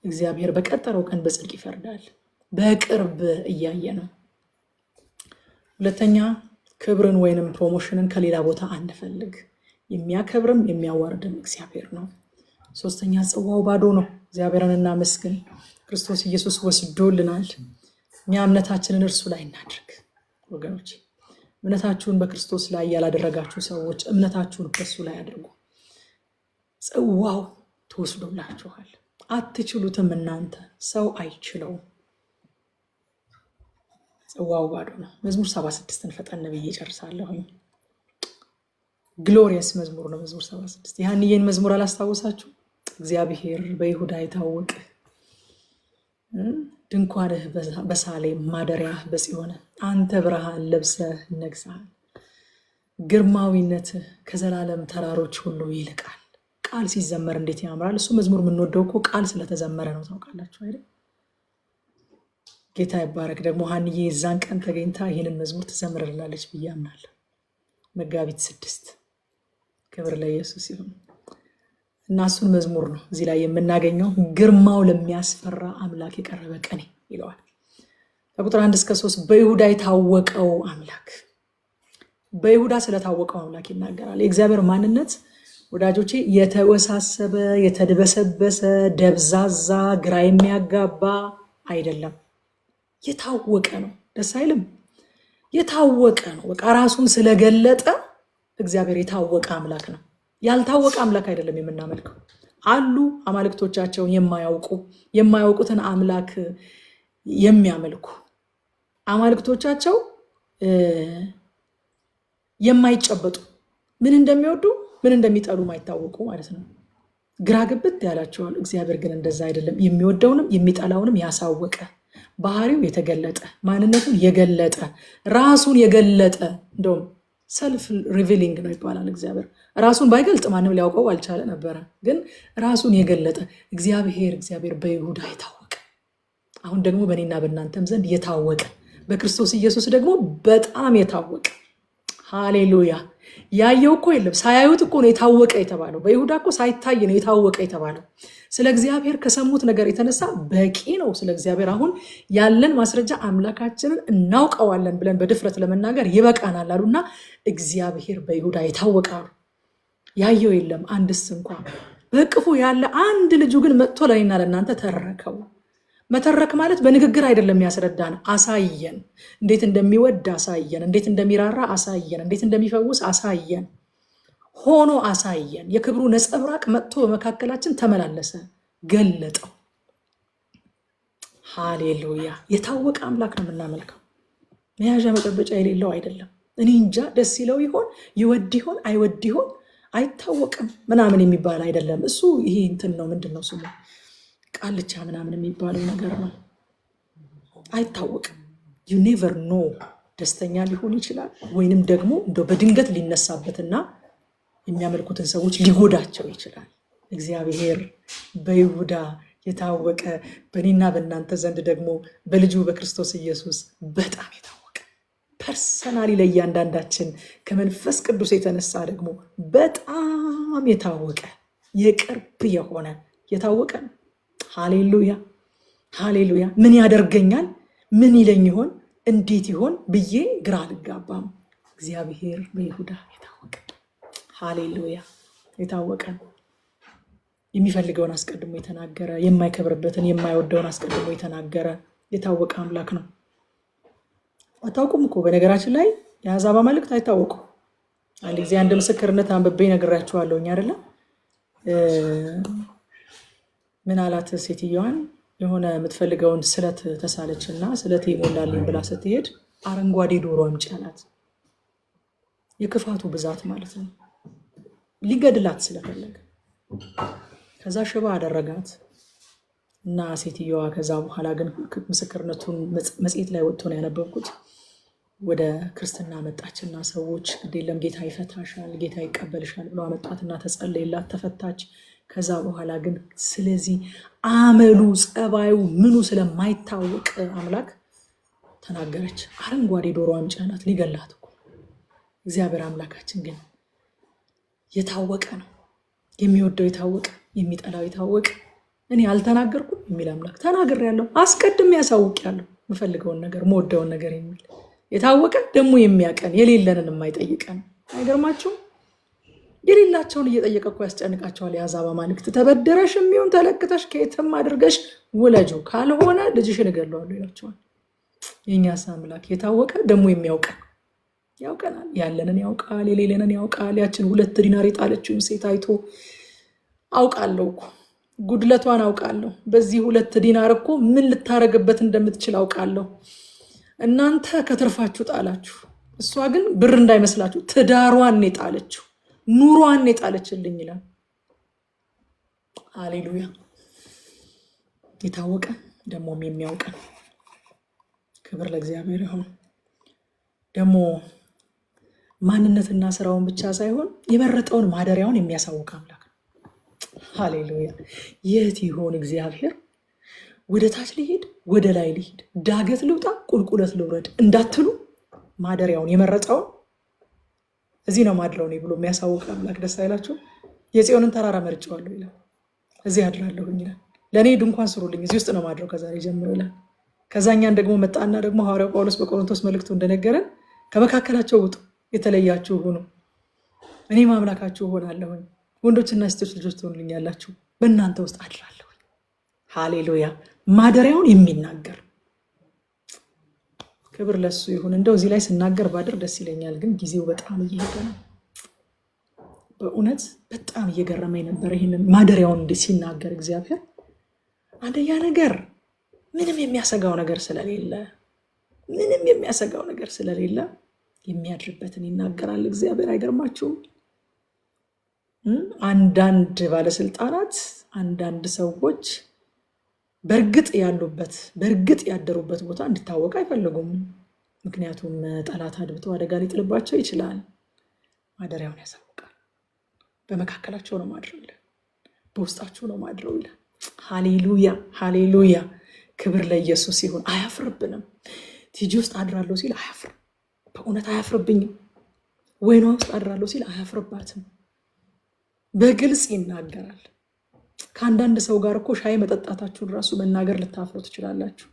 እግዚአብሔር በቀጠረው ቀን በጽድቅ ይፈርዳል። በቅርብ እያየ ነው። ሁለተኛ ክብርን ወይንም ፕሮሞሽንን ከሌላ ቦታ አንፈልግ። የሚያከብርም የሚያዋርድም እግዚአብሔር ነው። ሶስተኛ ጽዋው ባዶ ነው። እግዚአብሔርን እናመስግን። ክርስቶስ ኢየሱስ ወስዶልናል። እኛ እምነታችንን እርሱ ላይ እናድርግ ወገኖች። እምነታችሁን በክርስቶስ ላይ ያላደረጋችሁ ሰዎች እምነታችሁን በሱ ላይ አድርጉ። ጽዋው ተወስዶላችኋል። አትችሉትም። እናንተ ሰው አይችለውም። ጽዋው ባዶ ነው። መዝሙር 76ን ፈጠን ብዬ ጨርሳለሁኝ። ግሎሪየስ መዝሙር ነው መዝሙር 76። ያንዬን መዝሙር አላስታውሳችሁ? እግዚአብሔር በይሁዳ የታወቀ ድንኳንህ በሳሌም ማደሪያህ በጽዮን አንተ ብርሃን ለብሰህ ነግሰሃል። ግርማዊነትህ ከዘላለም ተራሮች ሁሉ ይልቃል። ቃል ሲዘመር እንዴት ያምራል! እሱ መዝሙር የምንወደው እኮ ቃል ስለተዘመረ ነው። ታውቃላችሁ አይደል? ጌታ ይባረክ። ደግሞ ሀንዬ የዛን ቀን ተገኝታ ይህንን መዝሙር ትዘምርልናለች ብዬ አምናለሁ። መጋቢት 6 ክብር ለኢየሱስ ይሁን። እና እሱን መዝሙር ነው እዚህ ላይ የምናገኘው። ግርማው ለሚያስፈራ አምላክ የቀረበ ቀኔ ይለዋል። ከቁጥር 1 እስከ 3 በይሁዳ የታወቀው አምላክ፣ በይሁዳ ስለታወቀው አምላክ ይናገራል። የእግዚአብሔር ማንነት ወዳጆቼ የተወሳሰበ፣ የተድበሰበሰ፣ ደብዛዛ፣ ግራ የሚያጋባ አይደለም። የታወቀ ነው። ደስ አይልም? የታወቀ ነው። በቃ ራሱን ስለገለጠ እግዚአብሔር የታወቀ አምላክ ነው። ያልታወቀ አምላክ አይደለም የምናመልከው። አሉ አማልክቶቻቸውን የማያውቁትን አምላክ የሚያመልኩ አማልክቶቻቸው የማይጨበጡ ምን እንደሚወዱ ምን እንደሚጠሉ ማይታወቁ ማለት ነው። ግራ ግብት ያላቸዋል። እግዚአብሔር ግን እንደዛ አይደለም። የሚወደውንም የሚጠላውንም ያሳወቀ ባህሪው የተገለጠ ማንነቱን የገለጠ ራሱን የገለጠ እንደውም ሰልፍ ሪቪሊንግ ነው ይባላል። እግዚአብሔር ራሱን ባይገልጥ ማንም ሊያውቀው አልቻለ ነበረ። ግን ራሱን የገለጠ እግዚአብሔር በይሁዳ የታወቀ አሁን ደግሞ በእኔና በእናንተም ዘንድ የታወቀ በክርስቶስ ኢየሱስ ደግሞ በጣም የታወቀ ሃሌሉያ። ያየው እኮ የለም ሳያዩት እኮ ነው የታወቀ የተባለው። በይሁዳ እኮ ሳይታይ ነው የታወቀ የተባለው። ስለ እግዚአብሔር ከሰሙት ነገር የተነሳ በቂ ነው። ስለ እግዚአብሔር አሁን ያለን ማስረጃ አምላካችንን እናውቀዋለን ብለን በድፍረት ለመናገር ይበቃናል አሉና እግዚአብሔር በይሁዳ የታወቀ አሉ። ያየው የለም አንድስ እንኳ በእቅፉ ያለ አንድ ልጁ ግን መጥቶ ለእኔና ለእናንተ ተረከው። መተረክ ማለት በንግግር አይደለም ያስረዳን፣ አሳየን። እንዴት እንደሚወድ አሳየን፣ እንዴት እንደሚራራ አሳየን፣ እንዴት እንደሚፈውስ አሳየን፣ ሆኖ አሳየን። የክብሩ ነጸብራቅ መጥቶ በመካከላችን ተመላለሰ፣ ገለጠው። ሃሌሉያ። የታወቀ አምላክ ነው የምናመልከው። መያዣ መጨበጫ የሌለው አይደለም። እኔ እንጃ ደስ ይለው ይሆን ይወድ ይሆን አይወድ ይሆን አይታወቅም ምናምን የሚባል አይደለም። እሱ ይሄ እንትን ነው፣ ምንድን ነው ስሙ? ቃልቻ ምናምን የሚባለው ነገር ነው። አይታወቅም። ዩ ኔቨር ኖ። ደስተኛ ሊሆን ይችላል ወይንም ደግሞ እንደው በድንገት ሊነሳበትና የሚያመልኩትን ሰዎች ሊጎዳቸው ይችላል። እግዚአብሔር በይሁዳ የታወቀ በእኔና በእናንተ ዘንድ ደግሞ በልጁ በክርስቶስ ኢየሱስ በጣም የታወቀ ፐርሰናሊ ለእያንዳንዳችን ከመንፈስ ቅዱስ የተነሳ ደግሞ በጣም የታወቀ የቅርብ የሆነ የታወቀ ነው። ሃሌሉያ ሃሌሉያ። ምን ያደርገኛል፣ ምን ይለኝ ይሆን፣ እንዴት ይሆን ብዬ ግራ አልጋባም። እግዚአብሔር በይሁዳ የታወቀ ሃሌሉያ የታወቀ የሚፈልገውን አስቀድሞ የተናገረ የማይከብርበትን የማይወደውን አስቀድሞ የተናገረ የታወቀ አምላክ ነው። አታውቁም እኮ በነገራችን ላይ የአሕዛብ አማልክት አይታወቁም። አንድ ጊዜ አንድ ምስክርነት አንብቤ ነግራችኋለሁኝ አይደለ? ምን አላት ሴትዮዋን የሆነ የምትፈልገውን ስለት ተሳለች እና ስለት ይሞላልኝ ብላ ስትሄድ አረንጓዴ ዶሮ አምጪ አላት። የክፋቱ ብዛት ማለት ነው። ሊገድላት ስለፈለገ ከዛ ሽባ አደረጋት እና ሴትዮዋ ከዛ በኋላ ግን ምስክርነቱን መጽሔት ላይ ወጥቶ ነው ያነበብኩት። ወደ ክርስትና መጣችና ሰዎች ግዴለም ጌታ ይፈታሻል፣ ጌታ ይቀበልሻል ብሎ አመጣትና ተጸለየላት፣ ተፈታች። ከዛ በኋላ ግን ስለዚህ አመሉ ጸባዩ ምኑ ስለማይታወቅ አምላክ ተናገረች። አረንጓዴ ዶሮ አምጪ አላት። ሊገላት እኮ። እግዚአብሔር አምላካችን ግን የታወቀ ነው። የሚወደው የታወቀ፣ የሚጠላው የታወቀ። እኔ አልተናገርኩም የሚል አምላክ ተናግሬያለሁ፣ አስቀድሜ ያሳውቂያለሁ። የምፈልገውን ነገር የምወደውን ነገር የሚል የታወቀ ደግሞ የሚያቀን የሌለንን የማይጠይቀን። አይገርማችሁም? የሌላቸውን እየጠየቀ እኮ ያስጨንቃቸዋል የአሕዛብ አማልክት። ተበደረሽ የሚሆን ተለቅተሽ ከየትም አድርገሽ ውለጁ፣ ካልሆነ ልጅሽን እገለዋለሁ ይላቸዋል። የእኛስ አምላክ የታወቀ ደግሞ የሚያውቀን ያውቀናል። ያለንን ያውቃል፣ የሌለንን ያውቃል። ያችን 2 ዲናር የጣለችውን ሴት አይቶ አውቃለሁ እኮ ጉድለቷን አውቃለሁ፣ በዚህ 2 ዲናር እኮ ምን ልታረግበት እንደምትችል አውቃለሁ። እናንተ ከትርፋችሁ ጣላችሁ፣ እሷ ግን ብር እንዳይመስላችሁ ትዳሯን የጣለችው ኑሯን የጣለችልኝ ይላል። ሃሌሉያ። የታወቀ ደግሞም የሚያውቀን ክብር ለእግዚአብሔር ይሁን። ደግሞ ማንነትና ስራውን ብቻ ሳይሆን የመረጠውን ማደሪያውን የሚያሳውቅ አምላክ ነው። ሃሌሉያ። የት ይሆን እግዚአብሔር? ወደ ታች ሊሄድ ወደ ላይ ሊሄድ ዳገት ልውጣ ቁልቁለት ልውረድ እንዳትሉ ማደሪያውን የመረጠውን እዚህ ነው ማድረው ነው ብሎ የሚያሳውቅ አምላክ ደስ አይላችሁ? የጽዮንን ተራራ መርጬዋለሁ ይላል። እዚህ አድራለሁኝ ይላል። ለእኔ ድንኳን ስሩልኝ፣ እዚህ ውስጥ ነው ማድረው ከዛሬ ጀምሮ ይላል። ከዛኛን ደግሞ መጣና ደግሞ ሐዋርያው ጳውሎስ በቆሮንቶስ መልእክቱ እንደነገረን ከመካከላቸው ውጡ፣ የተለያችሁ ሁኑ፣ እኔም አምላካችሁ እሆናለሁኝ፣ ወንዶችና ሴቶች ልጆች ትሆኑልኛላችሁ፣ በእናንተ ውስጥ አድራለሁኝ። ሃሌሉያ። ማደሪያውን የሚናገር ክብር ለሱ ይሁን። እንደው እዚህ ላይ ስናገር ባድር ደስ ይለኛል፣ ግን ጊዜው በጣም እየሄደ ነው። በእውነት በጣም እየገረመኝ ነበር ይህንን ማደሪያውን ሲናገር እግዚአብሔር። አንደኛ ነገር ምንም የሚያሰጋው ነገር ስለሌለ የሚያድርበትን ይናገራል እግዚአብሔር። አይገርማችሁም? አንዳንድ ባለስልጣናት፣ አንዳንድ ሰዎች በእርግጥ ያሉበት በእርግጥ ያደሩበት ቦታ እንዲታወቅ አይፈልጉም። ምክንያቱም ጠላት አድብቶ አደጋ ሊጥልባቸው ይችላል። ማደሪያውን ያሳውቃል። በመካከላቸው ነው ማድረው ይላል፣ በውስጣቸው ነው ማድረው ይላል። ሃሌሉያ ሃሌሉያ፣ ክብር ለኢየሱስ ይሁን። አያፍርብንም። ቲጂ ውስጥ አድራለሁ ሲል አያፍር፣ በእውነት አያፍርብኝም። ወይኗ ውስጥ አድራለሁ ሲል አያፍርባትም። በግልጽ ይናገራል። ከአንዳንድ ሰው ጋር እኮ ሻይ መጠጣታችሁን ራሱ መናገር ልታፍሩ ትችላላችሁ።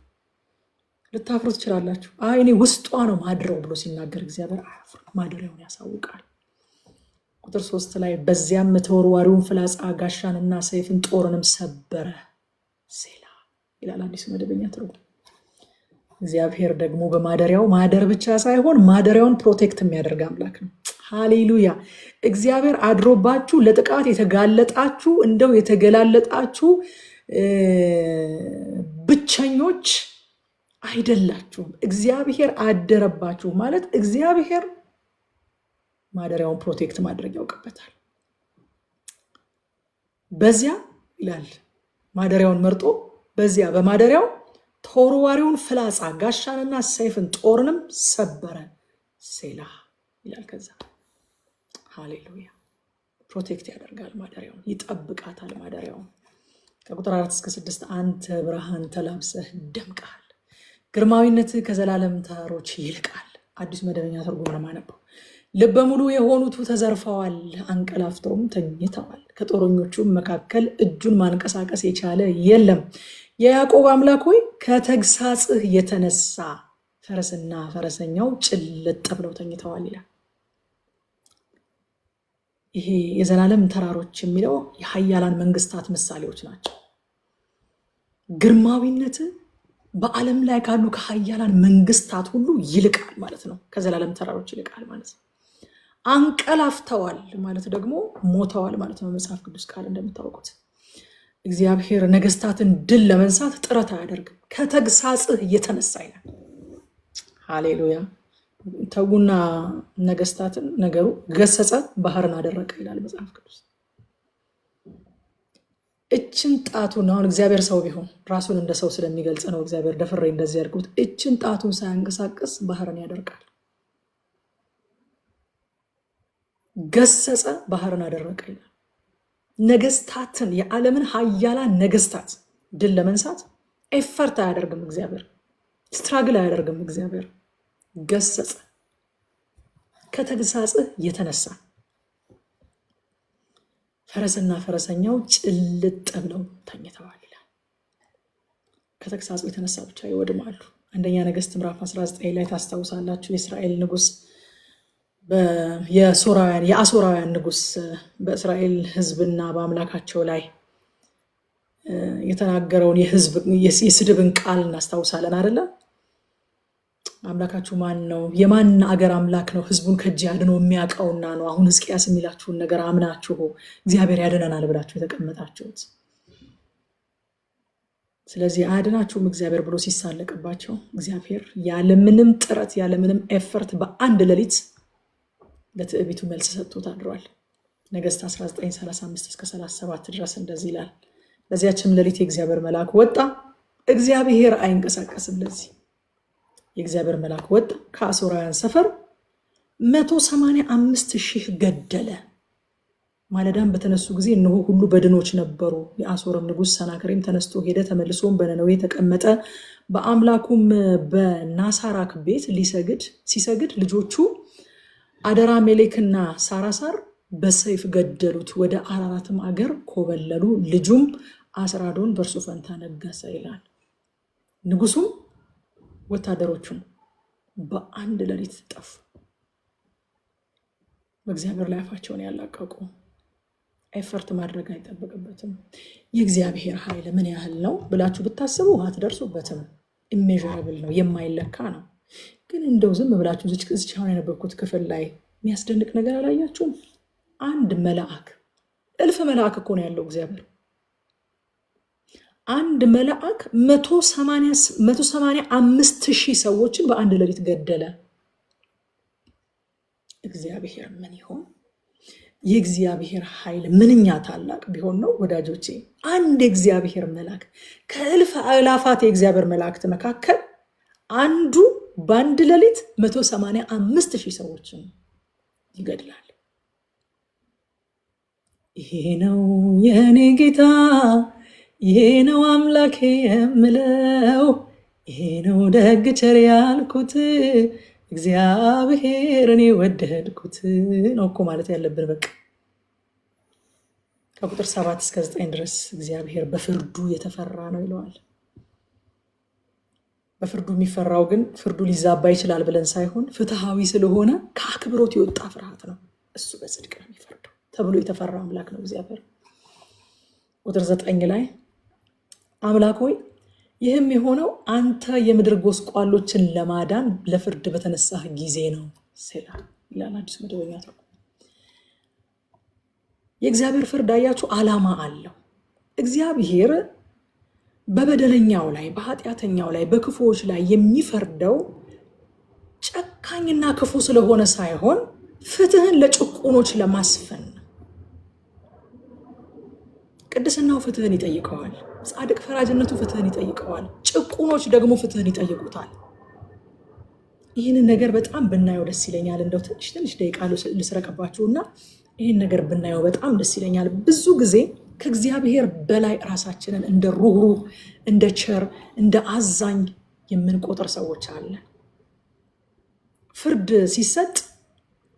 አይ እኔ ውስጧ ነው ማድረው ብሎ ሲናገር እግዚአብሔር አያፍር፣ ማደሪያውን ያሳውቃል። ቁጥር 3 ላይ በዚያም ተወርዋሪውን ፍላጻ ጋሻንና ሰይፍን ጦርንም ሰበረ ሴላ ይላል አዲስ መደበኛ ትርጉም። እግዚአብሔር ደግሞ በማደሪያው ማደር ብቻ ሳይሆን ማደሪያውን ፕሮቴክት የሚያደርግ አምላክ ነው። ሃሌሉያ። እግዚአብሔር አድሮባችሁ ለጥቃት የተጋለጣችሁ እንደው የተገላለጣችሁ ብቸኞች አይደላችሁም። እግዚአብሔር አደረባችሁ ማለት እግዚአብሔር ማደሪያውን ፕሮቴክት ማድረግ ያውቅበታል። በዚያ ይላል ማደሪያውን መርጦ በዚያ በማደሪያው ተወርዋሪውን ፍላጻ ጋሻንና ሰይፍን ጦርንም ሰበረ ሴላ ይላል። ከዛ ሃሌሉያ፣ ፕሮቴክት ያደርጋል ማደሪያውን፣ ይጠብቃታል ማደሪያውን። ከቁጥር 4 እስከ 6 አንተ ብርሃን ተላብሰህ ደምቀሃል፣ ግርማዊነትህ ከዘላለም ተራሮች ይልቃል። አዲስ መደበኛ ትርጉም ነው የማነበው። ልበ ሙሉ የሆኑት ተዘርፈዋል፣ አንቀላፍተውም ተኝተዋል። ከጦረኞቹም መካከል እጁን ማንቀሳቀስ የቻለ የለም። የያዕቆብ አምላክ ሆይ ከተግሳጽህ የተነሳ ፈረስና ፈረሰኛው ጭልጥ ብለው ተኝተዋል ይላል። ይሄ የዘላለም ተራሮች የሚለው የኃያላን መንግስታት ምሳሌዎች ናቸው። ግርማዊነት በዓለም ላይ ካሉ ከኃያላን መንግስታት ሁሉ ይልቃል ማለት ነው። ከዘላለም ተራሮች ይልቃል ማለት ነው። አንቀላፍተዋል ማለት ደግሞ ሞተዋል ማለት ነው። መጽሐፍ ቅዱስ ቃል እንደምታውቁት እግዚአብሔር ነገስታትን ድል ለመንሳት ጥረት አያደርግም፣ ከተግሳጽህ የተነሳ ይላል። ሃሌሉያ። ተጉና ነገስታትን ነገሩ ገሰጸ፣ ባህርን አደረቀ ይላል መጽሐፍ ቅዱስ። እችን ጣቱን አሁን እግዚአብሔር ሰው ቢሆን ራሱን እንደ ሰው ስለሚገልጽ ነው እግዚአብሔር ደፍሬ እንደዚህ ያድርጉት። እችን ጣቱን ሳያንቀሳቅስ ባህርን ያደርቃል። ገሰጸ፣ ባህርን አደረቀ ይላል። ነገስታትን የዓለምን ኃያላን ነገስታት ድል ለመንሳት ኤፈርት አያደርግም እግዚአብሔር፣ ስትራግል አያደርግም እግዚአብሔር። ገሰጸ፣ ከተግሳጽህ የተነሳ ፈረስና ፈረሰኛው ጭልጥ ብለው ተኝተዋል ይላል። ከተግሳጹ የተነሳ ብቻ ይወድማሉ። አንደኛ ነገስት ምዕራፍ 19 ላይ ታስታውሳላችሁ። የእስራኤል ንጉስ የአሦራውያን ንጉስ በእስራኤል ህዝብና በአምላካቸው ላይ የተናገረውን የስድብን ቃል እናስታውሳለን አይደለ? አምላካችሁ ማን ነው? የማን አገር አምላክ ነው? ህዝቡን ከእጅ አድኖ የሚያውቀውና ነው አሁን ሕዝቅያስ የሚላችሁን ነገር አምናችሁ እግዚአብሔር ያድነናል ብላችሁ የተቀመጣችሁት። ስለዚህ አያድናችሁም እግዚአብሔር ብሎ ሲሳለቅባቸው እግዚአብሔር ያለምንም ጥረት ያለምንም ኤፈርት በአንድ ሌሊት ለትዕቢቱ መልስ ሰጥቶት አድሯል። ነገስት 19:35 እስከ 37 ድረስ እንደዚህ ይላል። በዚያችም ሌሊት የእግዚአብሔር መልአክ ወጣ። እግዚአብሔር አይንቀሳቀስም። ለዚህ የእግዚአብሔር መልአክ ወጣ፣ ከአሦራውያን ሰፈር 185,000 ገደለ። ማለዳም በተነሱ ጊዜ እነሆ ሁሉ በድኖች ነበሩ። የአሦርም ንጉስ ሰናክሬም ተነስቶ ሄደ፣ ተመልሶም በነነዌ ተቀመጠ። በአምላኩም በናሳራክ ቤት ሲሰግድ ልጆቹ አደራ ሜሌክና ሳራሳር በሰይፍ ገደሉት። ወደ አራራትም አገር ኮበለሉ። ልጁም አስራዶን በእርሱ ፈንታ ነገሰ ይላል። ንጉሱም ወታደሮቹም በአንድ ሌሊት ጠፉ። በእግዚአብሔር ላይ አፋቸውን ያላቀቁ። ኤፈርት ማድረግ አይጠበቅበትም። የእግዚአብሔር ኃይል ምን ያህል ነው ብላችሁ ብታስቡ አትደርሱበትም። ኢሜዥራብል ነው፣ የማይለካ ነው። ግን እንደው ዝም ብላችሁ ዝች አሁን የነበርኩት ክፍል ላይ የሚያስደንቅ ነገር አላያችሁም? አንድ መልአክ፣ እልፍ መልአክ እኮ ነው ያለው እግዚአብሔር። አንድ መልአክ 185,000 ሰዎችን በአንድ ሌሊት ገደለ። እግዚአብሔር ምን ይሆን? የእግዚአብሔር ኃይል ምንኛ ታላቅ ቢሆን ነው ወዳጆቼ። አንድ የእግዚአብሔር መልአክ ከእልፍ አእላፋት የእግዚአብሔር መላእክት መካከል አንዱ በአንድ ሌሊት 185,000 ሰዎችን ይገድላል። ይሄ ነው የኔ ጌታ፣ ይሄ ነው አምላኬ የምለው፣ ይሄ ነው ደግ ቸር ያልኩት እግዚአብሔር እኔ ወደድኩት ነው እኮ ማለት ያለብን። በቃ ከቁጥር 7 እስከ 9 ድረስ እግዚአብሔር በፍርዱ የተፈራ ነው ይለዋል። በፍርዱ የሚፈራው ግን ፍርዱ ሊዛባ ይችላል ብለን ሳይሆን ፍትሃዊ ስለሆነ ከአክብሮት የወጣ ፍርሃት ነው። እሱ በጽድቅ ነው የሚፈርደው ተብሎ የተፈራ አምላክ ነው እግዚአብሔር። ቁጥር 9 ላይ አምላክ ሆይ ይህም የሆነው አንተ የምድር ጎስቋሎችን ለማዳን ለፍርድ በተነሳህ ጊዜ ነው ሴላ ይላል አዲስ መደበኛ ተርጉም። የእግዚአብሔር ፍርድ አያችሁ ዓላማ አለው። እግዚአብሔር በበደለኛው ላይ፣ በኃጢአተኛው ላይ፣ በክፉዎች ላይ የሚፈርደው ጨካኝና ክፉ ስለሆነ ሳይሆን ፍትህን ለጭቁኖች ለማስፈን ነው። ቅድስናው ፍትህን ይጠይቀዋል። ጻድቅ ፈራጅነቱ ፍትህን ይጠይቀዋል። ጭቁኖች ደግሞ ፍትህን ይጠይቁታል። ይህንን ነገር በጣም ብናየው ደስ ይለኛል። እንደው ትንሽ ደቂቃ ልስረቅባችሁና ይህን ነገር ብናየው በጣም ደስ ይለኛል። ብዙ ጊዜ ከእግዚአብሔር በላይ ራሳችንን እንደ ሩህሩህ፣ እንደ ቸር፣ እንደ አዛኝ የምንቆጥር ሰዎች አለን። ፍርድ ሲሰጥ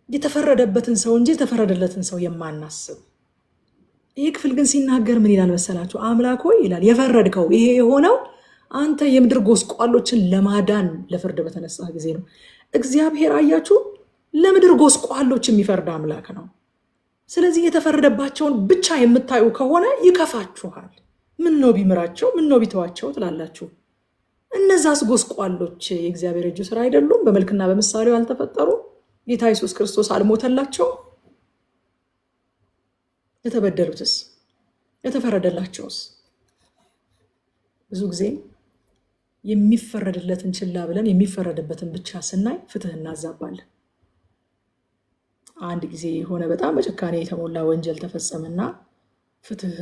የተፈረደበትን ሰው እንጂ የተፈረደለትን ሰው የማናስብ። ይህ ክፍል ግን ሲናገር ምን ይላል መሰላችሁ? አምላክ ሆይ ይላል የፈረድከው ይሄ የሆነው አንተ የምድር ጎስቋሎችን ለማዳን ለፍርድ በተነሳ ጊዜ ነው። እግዚአብሔር አያችሁ ለምድር ጎስቋሎች የሚፈርድ አምላክ ነው። ስለዚህ የተፈረደባቸውን ብቻ የምታዩ ከሆነ ይከፋችኋል። ምን ነው ቢምራቸው፣ ምን ነው ቢተዋቸው ትላላችሁ። እነዛስ ጎስቋሎች የእግዚአብሔር እጁ ስራ አይደሉም? በመልክና በምሳሌው አልተፈጠሩ? ጌታ ኢየሱስ ክርስቶስ አልሞተላቸው? የተበደሉትስ የተፈረደላቸውስ? ብዙ ጊዜ የሚፈረድለትን ችላ ብለን የሚፈረድበትን ብቻ ስናይ ፍትህ እናዛባለን። አንድ ጊዜ የሆነ በጣም በጭካኔ የተሞላ ወንጀል ተፈጸመና ፍትህ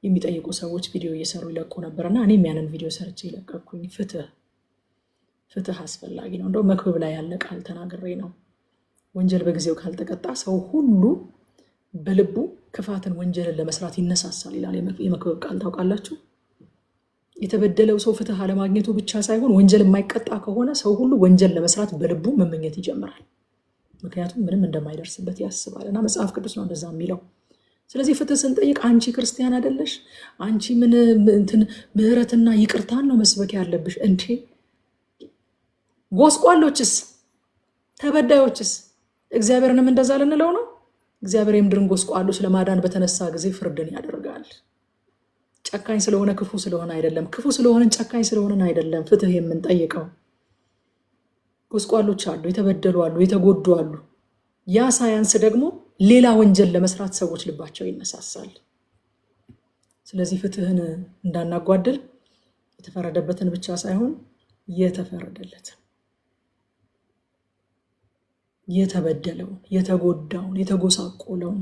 የሚጠይቁ ሰዎች ቪዲዮ እየሰሩ ይለቁ ነበርና እኔም ያንን ቪዲዮ ሰርቼ ይለቀኩኝ። ፍትህ አስፈላጊ ነው። እንደው መክብብ ላይ ያለ ቃል ተናግሬ ነው። ወንጀል በጊዜው ካልተቀጣ ሰው ሁሉ በልቡ ክፋትን፣ ወንጀልን ለመስራት ይነሳሳል ይላል የመክብብ ቃል። ታውቃላችሁ? የተበደለው ሰው ፍትህ አለማግኘቱ ብቻ ሳይሆን ወንጀል የማይቀጣ ከሆነ ሰው ሁሉ ወንጀል ለመስራት በልቡ መመኘት ይጀምራል። ምክንያቱም ምንም እንደማይደርስበት ያስባል። እና መጽሐፍ ቅዱስ ነው እንደዛ የሚለው። ስለዚህ ፍትህ ስንጠይቅ አንቺ ክርስቲያን አይደለሽ፣ አንቺ ምን ምህረትና ይቅርታን ነው መስበክ ያለብሽ እንዴ? ጎስቋሎችስ፣ ተበዳዮችስ እግዚአብሔርንም እንደዛ ልንለው ነው? እግዚአብሔር የምድርን ጎስቋሎች ለማዳን በተነሳ ጊዜ ፍርድን ያደርጋል። ጨካኝ ስለሆነ ክፉ ስለሆነ አይደለም፣ ክፉ ስለሆነን ጨካኝ ስለሆነን አይደለም ፍትህ የምንጠይቀው። ጎስቋሎች አሉ፣ የተበደሉ አሉ፣ የተጎዱ አሉ። ያ ሳያንስ ደግሞ ሌላ ወንጀል ለመስራት ሰዎች ልባቸው ይነሳሳል። ስለዚህ ፍትህን እንዳናጓድል የተፈረደበትን ብቻ ሳይሆን የተፈረደለትን፣ የተበደለውን፣ የተጎዳውን፣ የተጎሳቆለውን፣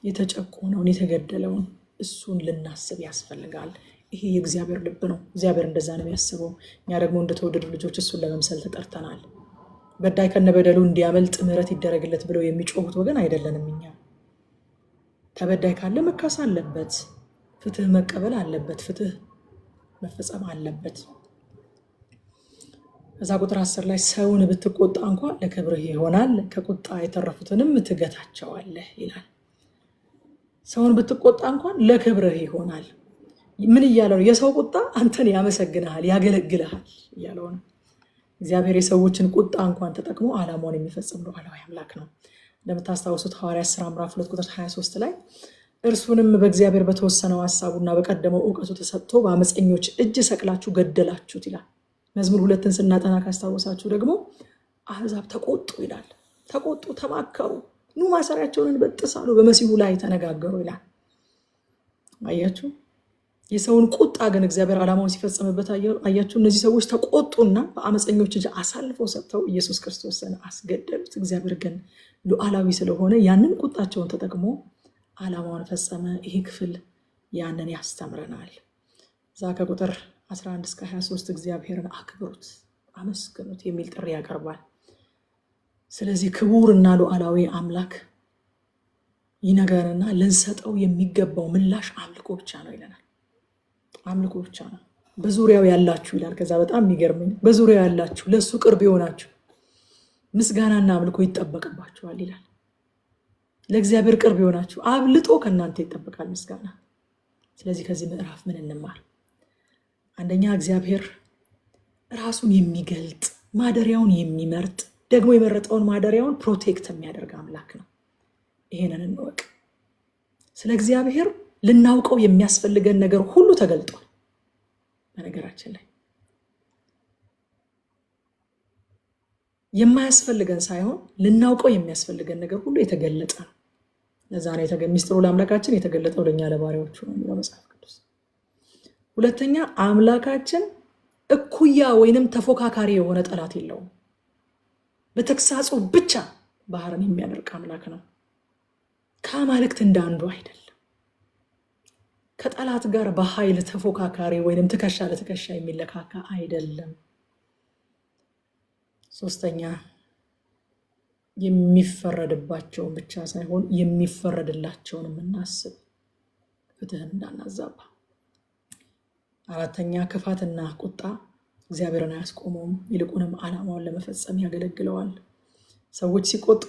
የተጨቆነውን፣ የተገደለውን እሱን ልናስብ ያስፈልጋል። ይሄ የእግዚአብሔር ልብ ነው። እግዚአብሔር እንደዛ ነው የሚያስበው። እኛ ደግሞ እንደተወደዱ ልጆች እሱን ለመምሰል ተጠርተናል። በዳይ ከነበደሉ እንዲያመልጥ ምህረት ይደረግለት ብለው የሚጮሁት ወገን አይደለንም እኛ። ተበዳይ ካለ መካስ አለበት፣ ፍትህ መቀበል አለበት፣ ፍትህ መፈጸም አለበት። ከዛ ቁጥር 10 ላይ ሰውን ብትቆጣ እንኳን ለክብርህ ይሆናል፣ ከቁጣ የተረፉትንም ትገታቸዋለህ ይላል። ሰውን ብትቆጣ እንኳን ለክብርህ ይሆናል። ምን እያለው ነው? የሰው ቁጣ አንተን ያመሰግንሃል፣ ያገለግልሃል እያለው ነው። እግዚአብሔር የሰዎችን ቁጣ እንኳን ተጠቅሞ ዓላማውን የሚፈጽም ሉዓላዊ አምላክ ነው። እንደምታስታውሱት ሐዋርያት ሥራ ምዕራፍ 2 ቁጥር 23 ላይ እርሱንም በእግዚአብሔር በተወሰነው ሐሳቡና በቀደመው እውቀቱ ተሰጥቶ በአመፀኞች እጅ ሰቅላችሁ ገደላችሁት ይላል። መዝሙር 2ን ስናጠና ካስታወሳችሁ ደግሞ አሕዛብ ተቆጡ ይላል። ተቆጡ፣ ተማከሩ፣ ኑ ማሰሪያቸውን እንበጥስ አሉ፣ በመሲሁ ላይ ተነጋገሩ ይላል። አያችሁ፣ የሰውን ቁጣ ግን እግዚአብሔር ዓላማውን ሲፈጽምበት አያችሁ። እነዚህ ሰዎች ተቆጡና በአመፀኞች እጅ አሳልፈው ሰጥተው ኢየሱስ ክርስቶስን አስገደሉት። እግዚአብሔር ግን ሉዓላዊ ስለሆነ ያንን ቁጣቸውን ተጠቅሞ ዓላማውን ፈጸመ። ይሄ ክፍል ያንን ያስተምረናል። እዛ ከቁጥር 11 እስከ 23 እግዚአብሔርን አክብሩት፣ አመስግኑት የሚል ጥሪ ያቀርባል። ስለዚህ ክቡርና ሉዓላዊ አምላክ ይነገርና ልንሰጠው የሚገባው ምላሽ አምልኮ ብቻ ነው ይለናል። አምልኮ ብቻ ነው። በዙሪያው ያላችሁ ይላል። ከዛ በጣም የሚገርመኝ በዙሪያው ያላችሁ ለሱ ቅርብ የሆናችሁ ምስጋናና አምልኮ ይጠበቅባችኋል ይላል። ለእግዚአብሔር ቅርብ የሆናችሁ አብልጦ ከእናንተ ይጠበቃል ምስጋና። ስለዚህ ከዚህ ምዕራፍ ምን እንማር? አንደኛ እግዚአብሔር ራሱን የሚገልጥ ማደሪያውን የሚመርጥ ደግሞ የመረጠውን ማደሪያውን ፕሮቴክት የሚያደርግ አምላክ ነው። ይሄንን እንወቅ። ስለ እግዚአብሔር ልናውቀው የሚያስፈልገን ነገር ሁሉ ተገልጧል። በነገራችን ላይ የማያስፈልገን ሳይሆን ልናውቀው የሚያስፈልገን ነገር ሁሉ የተገለጠ ነው። ለዛ ነው ሚስጥሩ ለአምላካችን የተገለጠው ለኛ ለባሪያዎቹ ነው የሚለው መጽሐፍ ቅዱስ። ሁለተኛ አምላካችን እኩያ ወይንም ተፎካካሪ የሆነ ጠላት የለውም። በተግሳጹ ብቻ ባህርን የሚያደርቅ አምላክ ነው። ከአማልክት እንዳንዱ አይደለም። ከጠላት ጋር በኃይል ተፎካካሪ ወይንም ትከሻ ለትከሻ የሚለካካ አይደለም። ሶስተኛ የሚፈረድባቸው ብቻ ሳይሆን የሚፈረድላቸውን እናስብ፣ ፍትህን እንዳናዛባ። አራተኛ ክፋትና ቁጣ እግዚአብሔርን አያስቆመውም፣ ይልቁንም ዓላማውን ለመፈጸም ያገለግለዋል። ሰዎች ሲቆጡ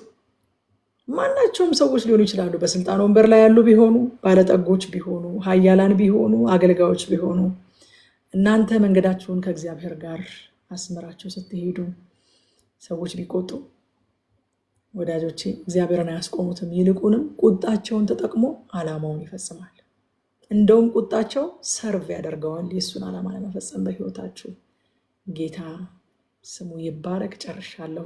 ማናቸውም ሰዎች ሊሆኑ ይችላሉ። በስልጣን ወንበር ላይ ያሉ ቢሆኑ፣ ባለጠጎች ቢሆኑ፣ ኃያላን ቢሆኑ፣ አገልጋዮች ቢሆኑ፣ እናንተ መንገዳችሁን ከእግዚአብሔር ጋር አስመራችሁ ስትሄዱ ሰዎች ቢቆጡ ወዳጆቼ እግዚአብሔርን አያስቆሙትም፣ ይልቁንም ቁጣቸውን ተጠቅሞ ዓላማውን ይፈጽማል። እንደውም ቁጣቸው ሰርቭ ያደርገዋል የእሱን ዓላማ ለመፈጸም በህይወታችሁ። ጌታ ስሙ ይባረክ። ጨርሻለሁ።